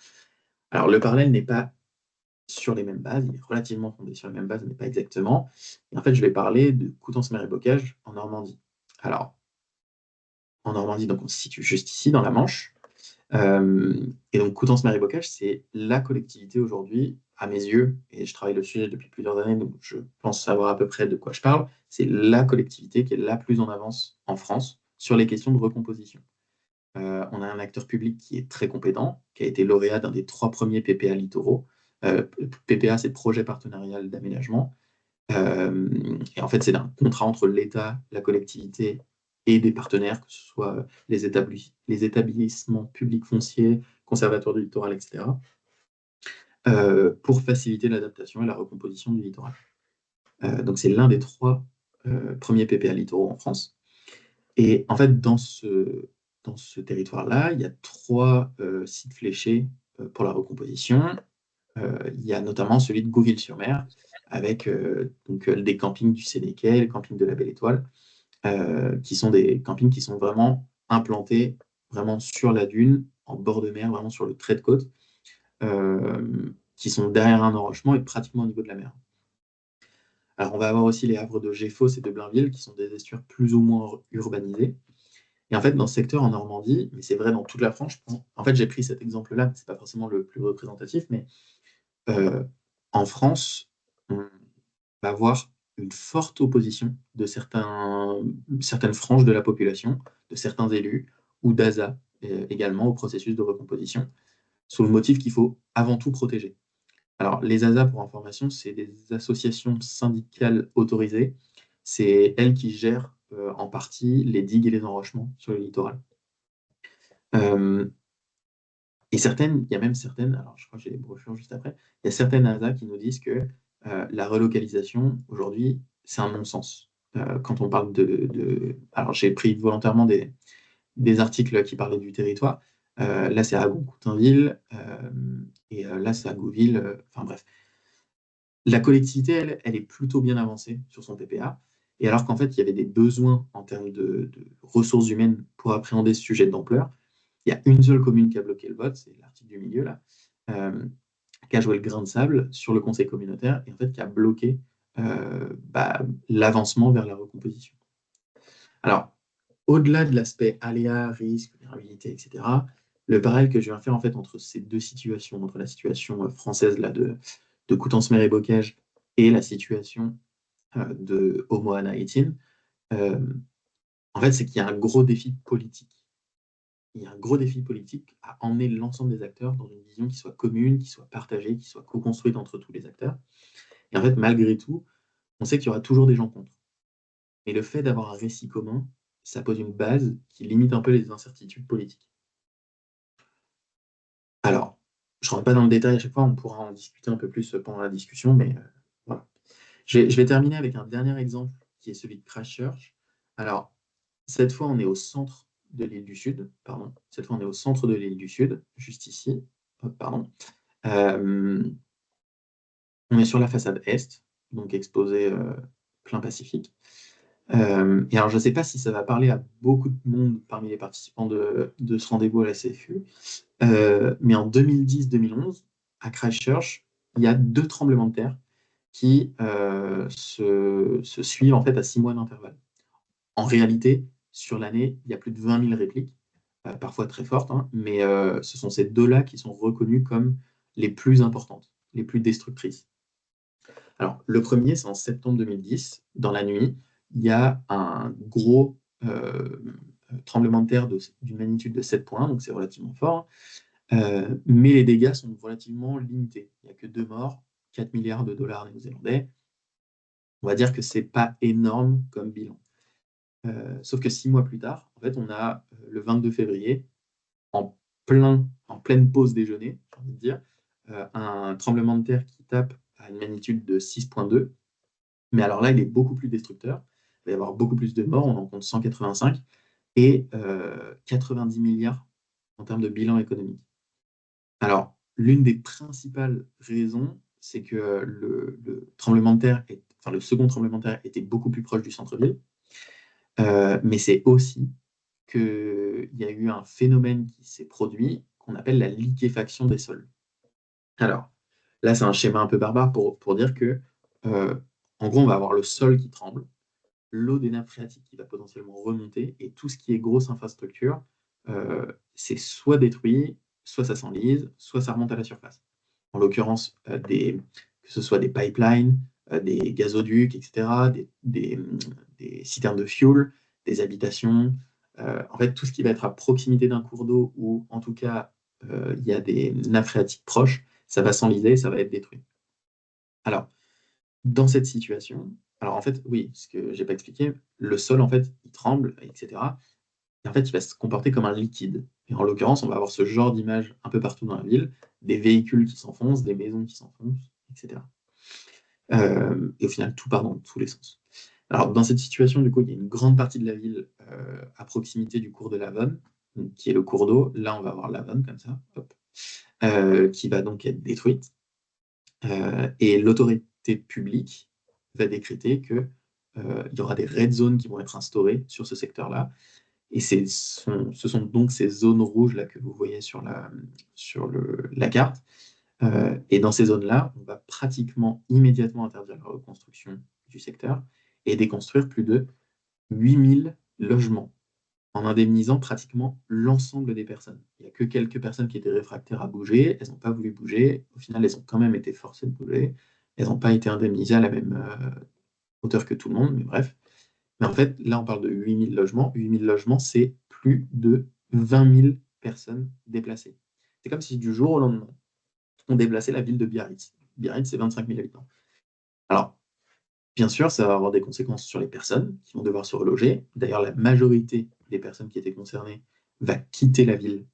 Alors, le parallèle n'est pas sur les mêmes bases, il est relativement fondé sur les mêmes bases, mais pas exactement. Et en fait, je vais parler de Coutances-Mer-et-Bocage en Normandie. Alors, en Normandie, donc on se situe juste ici, dans la Manche. Et donc, Coutances-Mer-et-Bocage, c'est la collectivité aujourd'hui, à mes yeux, et je travaille le sujet depuis plusieurs années, donc je pense savoir à peu près de quoi je parle, c'est la collectivité qui est la plus en avance en France sur les questions de recomposition. On a un acteur public qui est très compétent, qui a été lauréat d'un des 3 premiers PPA littoraux. PPA, c'est projet partenarial d'aménagement. Et en fait, c'est un contrat entre l'État, la collectivité et des partenaires, que ce soit les établissements publics fonciers, conservatoires du littoral, etc., pour faciliter l'adaptation et la recomposition du littoral. Donc, c'est l'un des 3 premiers PPA littoraux en France. Et en fait, dans ce territoire-là, il y a 3 sites fléchés pour la recomposition. Il y a notamment celui de Gouville-sur-Mer, avec donc, des campings du Sénéquais, le camping de la Belle Étoile, qui sont des campings qui sont vraiment implantés vraiment sur la dune, en bord de mer, vraiment sur le trait de côte, qui sont derrière un enrochement et pratiquement au niveau de la mer. Alors, on va avoir aussi les havres de Géfos et de Blainville, qui sont des estuaires plus ou moins urbanisés. Et en fait, dans ce secteur en Normandie, mais c'est vrai dans toute la France, en fait, j'ai pris cet exemple-là, ce n'est pas forcément le plus représentatif, mais en France, on va avoir une forte opposition de certaines franges de la population, de certains élus, ou d'ASA également au processus de recomposition, sous le motif qu'il faut avant tout protéger. Alors, les ASA, pour information, c'est des associations syndicales autorisées. C'est elles qui gèrent en partie les digues et les enrochements sur le littoral. Euh, Et certaines, il y a même certaines, alors je crois que j'ai les brochures juste après, il y a certaines ASA qui nous disent que la relocalisation, aujourd'hui, c'est un non-sens. Quand on parle Alors j'ai pris volontairement des articles qui parlaient du territoire. Là, c'est à Agon-Coutainville, et là, c'est à Gouville. Enfin bref. La collectivité, elle est plutôt bien avancée sur son PPA. Et alors qu'en fait, il y avait des besoins en termes de ressources humaines pour appréhender ce sujet d'ampleur, il y a une seule commune qui a bloqué le vote, c'est l'article du milieu, là, qui a joué le grain de sable sur le conseil communautaire et en fait qui a bloqué l'avancement vers la recomposition. Alors, au-delà de l'aspect aléa, risque, vulnérabilité, etc., le parallèle que je viens faire en fait entre ces deux situations, entre la situation française là, de Coutances-Mer-et-Bocage et la situation de Homo-Anaïtine, en fait, c'est qu'il y a un gros défi politique. Il y a un gros défi politique à emmener l'ensemble des acteurs dans une vision qui soit commune, qui soit partagée, qui soit co-construite entre tous les acteurs. Et en fait, malgré tout, on sait qu'il y aura toujours des gens contre. Mais le fait d'avoir un récit commun, ça pose une base qui limite un peu les incertitudes politiques. Alors, je ne rentre pas dans le détail à chaque fois, on pourra en discuter un peu plus pendant la discussion, mais voilà. Je vais terminer avec un dernier exemple qui est celui de Christchurch. Alors, cette fois, on est au centre de l'île du Sud, pardon. Cette fois, on est au centre de l'île du Sud, juste ici. Pardon. On est sur la façade est, donc exposé plein Pacifique. Et alors, je ne sais pas si ça va parler à beaucoup de monde parmi les participants de ce rendez-vous à la CFU, mais en 2010-2011, à Christchurch, il y a 2 tremblements de terre qui se suivent en fait à 6 mois d'intervalle. En réalité, sur l'année, il y a plus de 20 000 répliques, parfois très fortes, hein, mais ce sont ces 2-là qui sont reconnues comme les plus importantes, les plus destructrices. Alors, le premier, c'est en septembre 2010, dans la nuit, il y a un gros tremblement de terre d'une magnitude de 7 points, donc c'est relativement fort, mais les dégâts sont relativement limités. Il n'y a que 2 morts, 4 milliards de dollars néo-zélandais. On va dire que ce n'est pas énorme comme bilan. Sauf que 6 mois plus tard, en fait, on a le 22 février, en en pleine pause déjeuner, j'ai envie de dire, un tremblement de terre qui tape à une magnitude de 6,2. Mais alors là, il est beaucoup plus destructeur. Il va y avoir beaucoup plus de morts, on en compte 185, et 90 milliards en termes de bilan économique. Alors, l'une des principales raisons, c'est que le tremblement de terre, le second tremblement de terre était beaucoup plus proche du centre-ville, mais c'est aussi qu'il y a eu un phénomène qui s'est produit qu'on appelle la liquéfaction des sols. Alors, là, c'est un schéma un peu barbare pour dire que, en gros, on va avoir le sol qui tremble, l'eau des nappes phréatiques qui va potentiellement remonter, et tout ce qui est grosse infrastructure, c'est soit détruit, soit ça s'enlise, soit ça remonte à la surface. En l'occurrence, que ce soit des pipelines, des gazoducs, etc., des citernes de fuel, des habitations, en fait, tout ce qui va être à proximité d'un cours d'eau, ou en tout cas, il y a des nappes phréatiques proches, ça va s'enliser, ça va être détruit. Alors, dans cette situation, alors en fait, oui, ce que j'ai pas expliqué, le sol, en fait, il tremble, etc. Et en fait, il va se comporter comme un liquide. Et en l'occurrence, on va avoir ce genre d'image un peu partout dans la ville, des véhicules qui s'enfoncent, des maisons qui s'enfoncent, etc. Et au final, tout part dans tous les sens. Alors, dans cette situation, du coup, il y a une grande partie de la ville à proximité du cours de l'Avon, qui est le cours d'eau. Là, on va avoir l'Avon, comme ça, hop, qui va donc être détruite. Et l'autorité publique va décréter qu'il y aura des red zones qui vont être instaurées sur ce secteur-là. Et ce sont donc ces zones rouges là que vous voyez sur la carte. Et dans ces zones-là, on va pratiquement immédiatement interdire la reconstruction du secteur et déconstruire plus de 8000 logements en indemnisant pratiquement l'ensemble des personnes. Il n'y a que quelques personnes qui étaient réfractaires à bouger, elles n'ont pas voulu bouger, au final elles ont quand même été forcées de bouger, elles n'ont pas été indemnisées à la même hauteur que tout le monde, mais bref. Mais en fait, là on parle de 8000 logements, 8000 logements c'est plus de 20 000 personnes déplacées. C'est comme si du jour au lendemain, on déplaçait la ville de Biarritz. Biarritz c'est 25 000 habitants. Alors, bien sûr, ça va avoir des conséquences sur les personnes qui vont devoir se reloger. D'ailleurs, la majorité des personnes qui étaient concernées va quitter la ville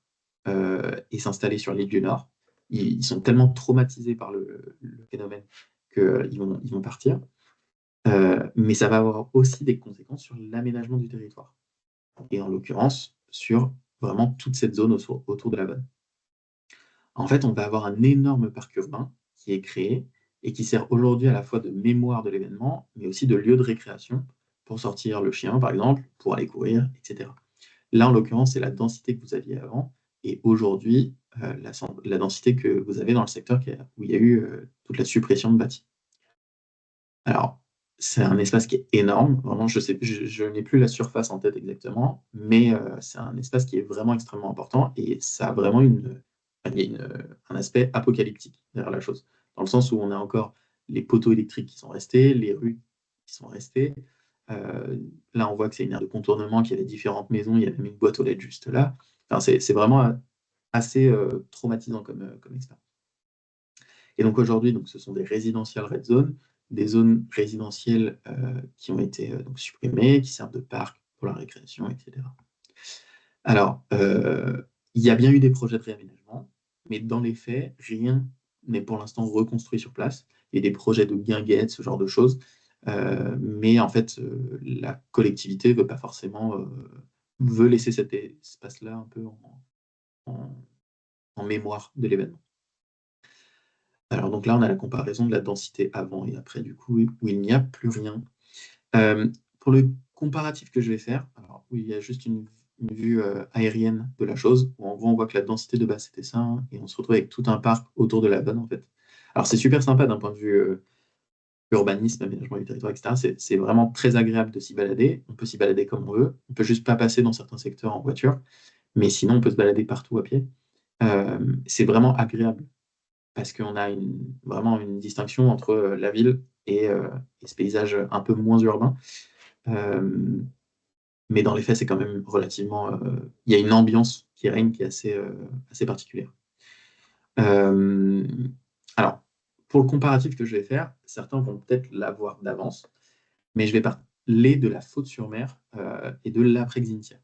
et s'installer sur l'île du Nord. Ils sont tellement traumatisés par le phénomène qu'ils vont partir. Mais ça va avoir aussi des conséquences sur l'aménagement du territoire. Et en l'occurrence, sur vraiment toute cette zone autour de la Bonne. En fait, on va avoir un énorme parc urbain qui est créé et qui sert aujourd'hui à la fois de mémoire de l'événement, mais aussi de lieu de récréation pour sortir le chien, par exemple, pour aller courir, etc. Là, en l'occurrence, c'est la densité que vous aviez avant, et aujourd'hui, la densité que vous avez dans le secteur où il y a eu toute la suppression de bâtis. Alors, c'est un espace qui est énorme, vraiment, je n'ai plus la surface en tête exactement, mais c'est un espace qui est vraiment extrêmement important, et ça a vraiment il y a un aspect apocalyptique derrière la chose, dans le sens où on a encore les poteaux électriques qui sont restés, les rues qui sont restées. Là, on voit que c'est une aire de contournement, qu'il y a différentes maisons, il y a même une boîte aux lettres juste là. Enfin, c'est vraiment assez traumatisant comme expérience. Et donc aujourd'hui, ce sont des résidentiels red zone, des zones résidentielles qui ont été donc supprimées, qui servent de parc pour la récréation, etc. Alors, il y a bien eu des projets de réaménagement, mais dans les faits, rien n'est pour l'instant reconstruit sur place. Il y a des projets de guinguettes, ce genre de choses. Mais en fait, la collectivité veut pas forcément veut laisser cet espace-là un peu en mémoire de l'événement. Alors donc là, on a la comparaison de la densité avant et après, du coup, où il n'y a plus rien. Pour le comparatif que je vais faire, alors oui, il y a juste une vue aérienne de la chose, où en gros, on voit que la densité de base, c'était ça, hein, et on se retrouve avec tout un parc autour de la vanne, en fait. Alors c'est super sympa d'un point de vue urbanisme, aménagement du territoire, etc. C'est vraiment très agréable de s'y balader. On peut s'y balader comme on veut. On peut juste pas passer dans certains secteurs en voiture, mais sinon, on peut se balader partout à pied. C'est vraiment agréable parce qu'on a vraiment une distinction entre la ville et ce paysage un peu moins urbain. Mais dans les faits, c'est quand même relativement... Il y a une ambiance qui règne qui est assez particulière. Alors, pour le comparatif que je vais faire, certains vont peut-être l'avoir d'avance, mais je vais parler de la Faute-sur-Mer et de l'après-Xynthia.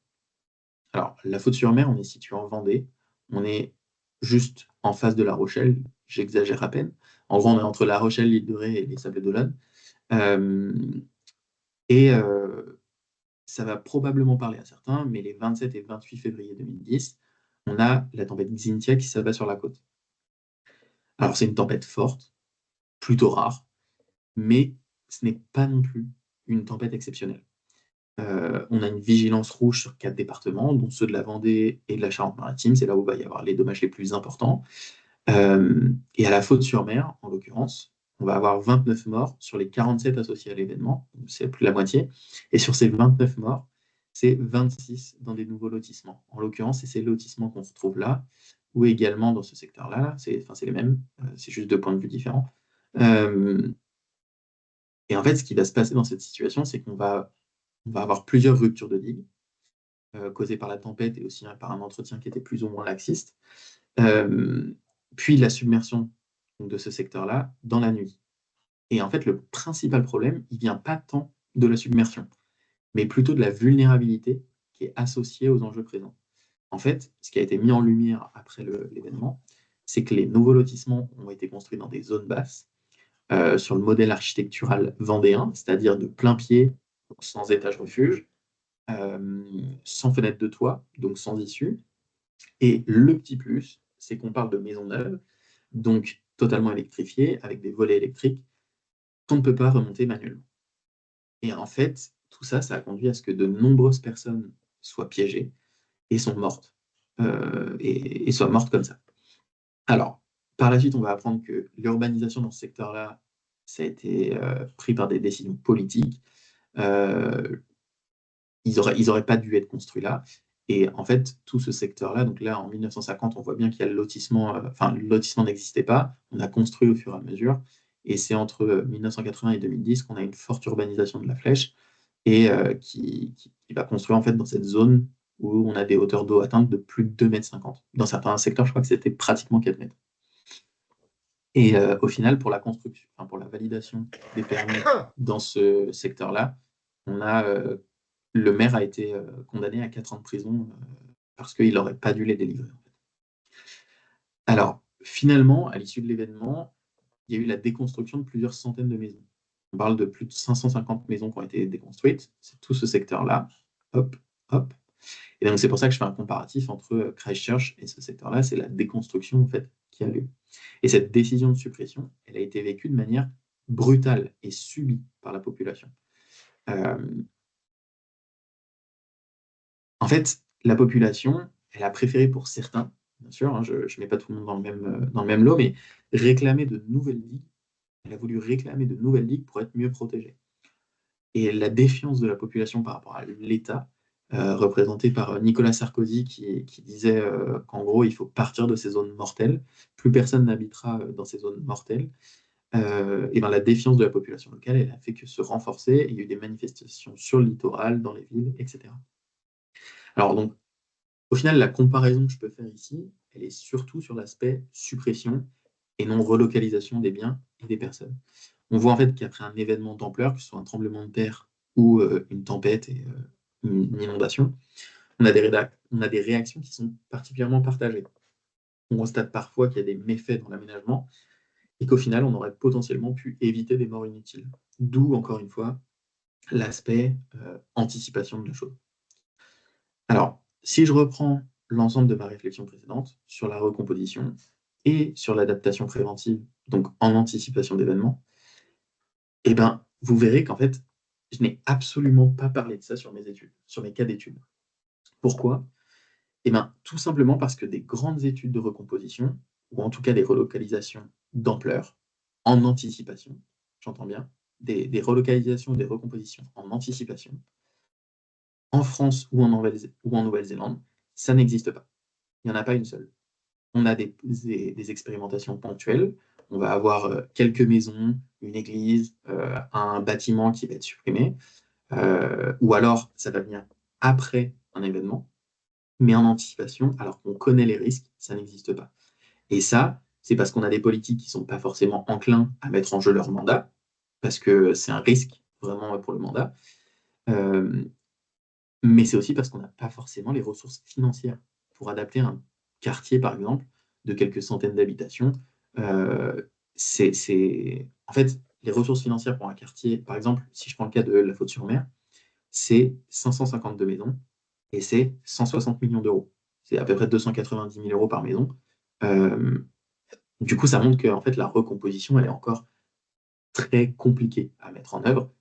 Alors, la Faute-sur-Mer, on est situé en Vendée. On est juste en face de La Rochelle, j'exagère à peine. En gros, on est entre La Rochelle, l'île de Ré et les Sables d'Olonne. Euh, et ça va probablement parler à certains, mais les 27 et 28 février 2010, on a la tempête Xynthia qui s'abat sur la côte. Alors, c'est une tempête forte, plutôt rare, mais ce n'est pas non plus une tempête exceptionnelle. On a une vigilance rouge sur 4 départements, dont ceux de la Vendée et de la Charente-Maritime. C'est là où il va y avoir les dommages les plus importants. Et à la Faute-sur-Mer, en l'occurrence, on va avoir 29 morts sur les 47 associés à l'événement, c'est plus de la moitié. Et sur ces 29 morts, c'est 26 dans des nouveaux lotissements. En l'occurrence, c'est ces lotissements qu'on retrouve là, ou également dans ce secteur-là. C'est les mêmes, c'est juste 2 points de vue différents. Et en fait, ce qui va se passer dans cette situation, c'est qu'on va avoir plusieurs ruptures de digues, causées par la tempête et aussi par un entretien qui était plus ou moins laxiste. Puis la submersion de ce secteur-là dans la nuit. Et en fait, le principal problème, il vient pas tant de la submersion, mais plutôt de la vulnérabilité qui est associée aux enjeux présents. En fait, ce qui a été mis en lumière après l'événement, c'est que les nouveaux lotissements ont été construits dans des zones basses, sur le modèle architectural vendéen, c'est-à-dire de plein pied, sans étage refuge, sans fenêtre de toit, donc sans issue. Et le petit plus, c'est qu'on parle de maisons neuves, donc totalement électrifiées, avec des volets électriques, qu'on ne peut pas remonter manuellement. Et en fait, tout ça, ça a conduit à ce que de nombreuses personnes soient piégées et sont mortes, et soient mortes comme ça. Alors, par la suite, on va apprendre que l'urbanisation dans ce secteur-là, ça a été pris par des décisions politiques. Ils n'auraient pas dû être construits là. Et en fait, tout ce secteur-là, donc là, en 1950, on voit bien qu'il y a le lotissement, le lotissement n'existait pas, on a construit au fur et à mesure, et c'est entre 1980 et 2010 qu'on a une forte urbanisation de la Flèche, et qui va construire en fait dans cette zone où on a des hauteurs d'eau atteintes de plus de 2,50 m. Dans certains secteurs, je crois que c'était pratiquement 4 mètres. Et au final, pour la construction, pour la validation des permis dans ce secteur-là, on a le maire a été condamné à 4 ans de prison parce qu'il n'aurait pas dû les délivrer. En fait. Alors, finalement, à l'issue de l'événement, il y a eu la déconstruction de plusieurs centaines de maisons. On parle de plus de 550 maisons qui ont été déconstruites. C'est tout ce secteur-là. Hop, hop. Et donc, c'est pour ça que je fais un comparatif entre Christchurch et ce secteur-là. C'est la déconstruction, en fait, qui a lieu. Et cette décision de suppression, elle a été vécue de manière brutale et subie par la population. En fait, la population, elle a préféré pour certains, bien sûr, hein, je ne mets pas tout le monde dans le même lot, mais réclamer de nouvelles digues. Elle a voulu réclamer de nouvelles digues pour être mieux protégée. Et la défiance de la population par rapport à l'État, représentée par Nicolas Sarkozy, qui disait qu'en gros, il faut partir de ces zones mortelles, plus personne n'habitera dans ces zones mortelles. Et ben, la défiance de la population locale, elle a fait que se renforcer, et il y a eu des manifestations sur le littoral, dans les villes, etc. Alors donc, au final, la comparaison que je peux faire ici, elle est surtout sur l'aspect suppression et non relocalisation des biens et des personnes. On voit en fait qu'après un événement d'ampleur, que ce soit un tremblement de terre ou une tempête et une inondation, on a des réactions qui sont particulièrement partagées. On constate parfois qu'il y a des méfaits dans l'aménagement et qu'au final, on aurait potentiellement pu éviter des morts inutiles. D'où, encore une fois, l'aspect anticipation de la chose. Alors, si je reprends l'ensemble de ma réflexion précédente sur la recomposition et sur l'adaptation préventive, donc en anticipation d'événements, eh ben, vous verrez qu'en fait, je n'ai absolument pas parlé de ça sur mes études, sur mes cas d'études. Pourquoi? Eh ben, tout simplement parce que des grandes études de recomposition, ou en tout cas des relocalisations d'ampleur, en anticipation, j'entends bien, des relocalisations, des recompositions en anticipation, en France ou en Nouvelle-Zélande, ça n'existe pas. Il n'y en a pas une seule. On a des expérimentations ponctuelles. On va avoir quelques maisons, une église, un bâtiment qui va être supprimé, ou alors ça va venir après un événement, mais en anticipation, alors qu'on connaît les risques, ça n'existe pas. Et ça, c'est parce qu'on a des politiques qui ne sont pas forcément enclins à mettre en jeu leur mandat, parce que c'est un risque vraiment pour le mandat, mais c'est aussi parce qu'on n'a pas forcément les ressources financières pour adapter un quartier, par exemple, de quelques centaines d'habitations. En fait, les ressources financières pour un quartier, par exemple, si je prends le cas de La Faute-sur-Mer, c'est 552 maisons et c'est 160 millions d'euros. C'est à peu près 290 000 euros par maison. Euh, du coup, ça montre que en fait, la recomposition, elle est encore très compliquée à mettre en œuvre.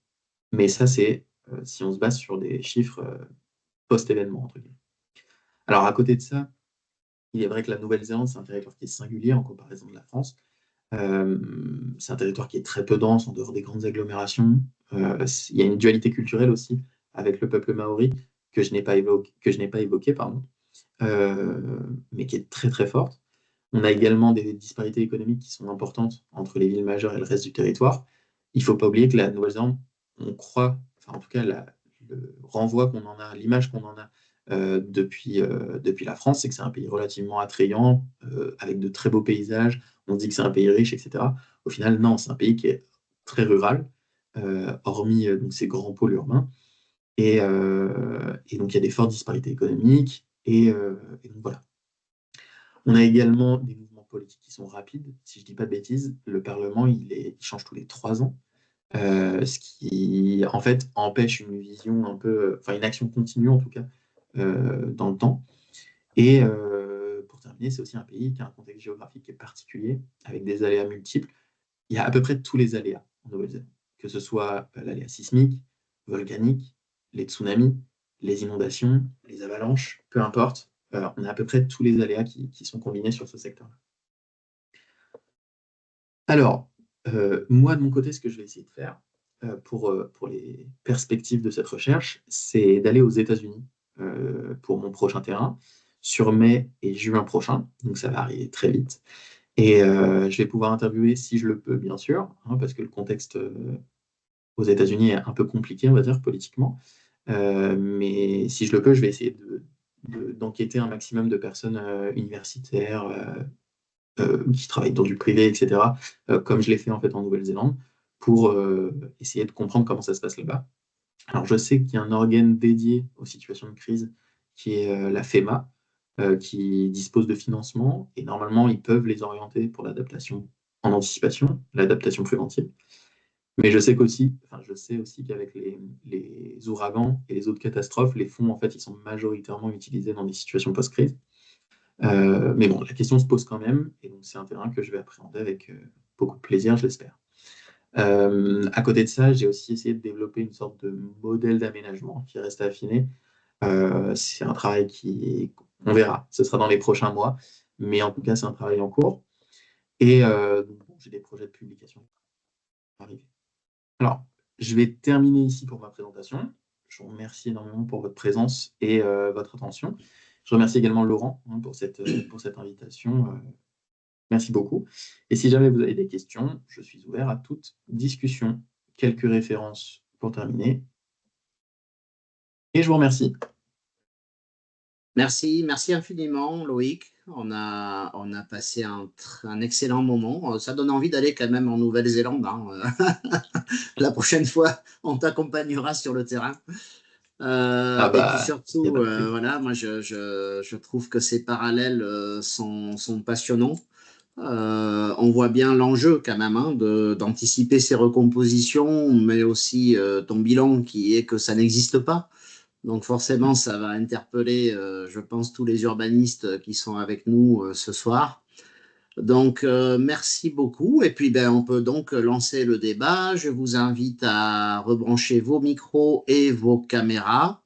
Mais ça, c'est si on se base sur des chiffres post-événement, entre guillemets. Alors, à côté de ça, il est vrai que la Nouvelle-Zélande, c'est un territoire qui est singulier en comparaison de la France. C'est un territoire qui est très peu dense en dehors des grandes agglomérations. Il y a une dualité culturelle aussi avec le peuple maori que je n'ai pas évoqué, pardon, mais qui est très très forte. On a également des disparités économiques qui sont importantes entre les villes majeures et le reste du territoire. Il ne faut pas oublier que la Nouvelle-Zélande, on croit, enfin en tout cas le renvoi qu'on en a, l'image qu'on en a depuis la France, c'est que c'est un pays relativement attrayant, avec de très beaux paysages. On dit que c'est un pays riche, etc. Au final, non, c'est un pays qui est très rural, hormis donc, ces grands pôles urbains. Et donc, il y a des fortes disparités économiques. Et donc, voilà. On a également des mouvements politiques qui sont rapides. Si je ne dis pas de bêtises, le Parlement, il change tous les 3 ans. Ce qui, en fait, empêche une vision un peu, enfin, une action continue, en tout cas, dans le temps. Et pour terminer, c'est aussi un pays qui a un contexte géographique qui est particulier, avec des aléas multiples. Il y a à peu près tous les aléas en Nouvelle-Zélande, que ce soit l'aléa sismique, volcanique, les tsunamis, les inondations, les avalanches, peu importe. On a à peu près tous les aléas qui sont combinés sur ce secteur-là. Alors, moi, de mon côté, ce que je vais essayer de faire pour les perspectives de cette recherche, c'est d'aller aux États-Unis pour mon prochain terrain, sur mai et juin prochain. Donc, ça va arriver très vite. Et je vais pouvoir interviewer, si je le peux, bien sûr, hein, parce que le contexte aux États-Unis est un peu compliqué, on va dire, politiquement. Mais si je le peux, je vais essayer d'enquêter un maximum de personnes universitaires qui travaillent dans du privé, etc., comme je l'ai fait en fait en Nouvelle-Zélande, pour essayer de comprendre comment ça se passe là-bas. Alors, je sais qu'il y a un organe dédié aux situations de crise qui est la FEMA, qui dispose de financement et normalement, ils peuvent les orienter pour l'adaptation en anticipation, l'adaptation préventive. Mais je sais aussi qu'avec les ouragans et les autres catastrophes, les fonds, en fait, ils sont majoritairement utilisés dans des situations post-crise. Mais bon, la question se pose quand même, et donc c'est un terrain que je vais appréhender avec beaucoup de plaisir, je l'espère. À côté de ça, j'ai aussi essayé de développer une sorte de modèle d'aménagement qui reste à affiner. C'est un travail on verra, ce sera dans les prochains mois, mais en tout cas, c'est un travail en cours. Et donc, bon, j'ai des projets de publication qui vont arriver. Alors, je vais terminer ici pour ma présentation. Je vous remercie énormément pour votre présence et votre attention. Je remercie également Laurent hein, pour cette invitation. Merci beaucoup. Et si jamais vous avez des questions, je suis ouvert à toute discussion. Quelques références pour terminer. Et je vous remercie. Merci, merci infiniment, Loïc. On a passé un excellent moment. Ça donne envie d'aller quand même en Nouvelle-Zélande, hein. La prochaine fois, on t'accompagnera sur le terrain. Ah Et puis bah, il n'y a surtout, pas de souci. voilà, moi je trouve que ces parallèles sont passionnants. On voit bien l'enjeu quand même hein, d'anticiper ces recompositions, mais aussi ton bilan qui est que ça n'existe pas. Donc forcément, ça va interpeller, je pense, tous les urbanistes qui sont avec nous ce soir. Donc merci beaucoup. Et puis ben, on peut donc lancer le débat. Je vous invite à rebrancher vos micros et vos caméras.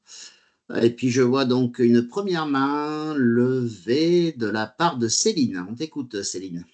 Et puis je vois donc une première main levée de la part de Céline. On t'écoute, Céline.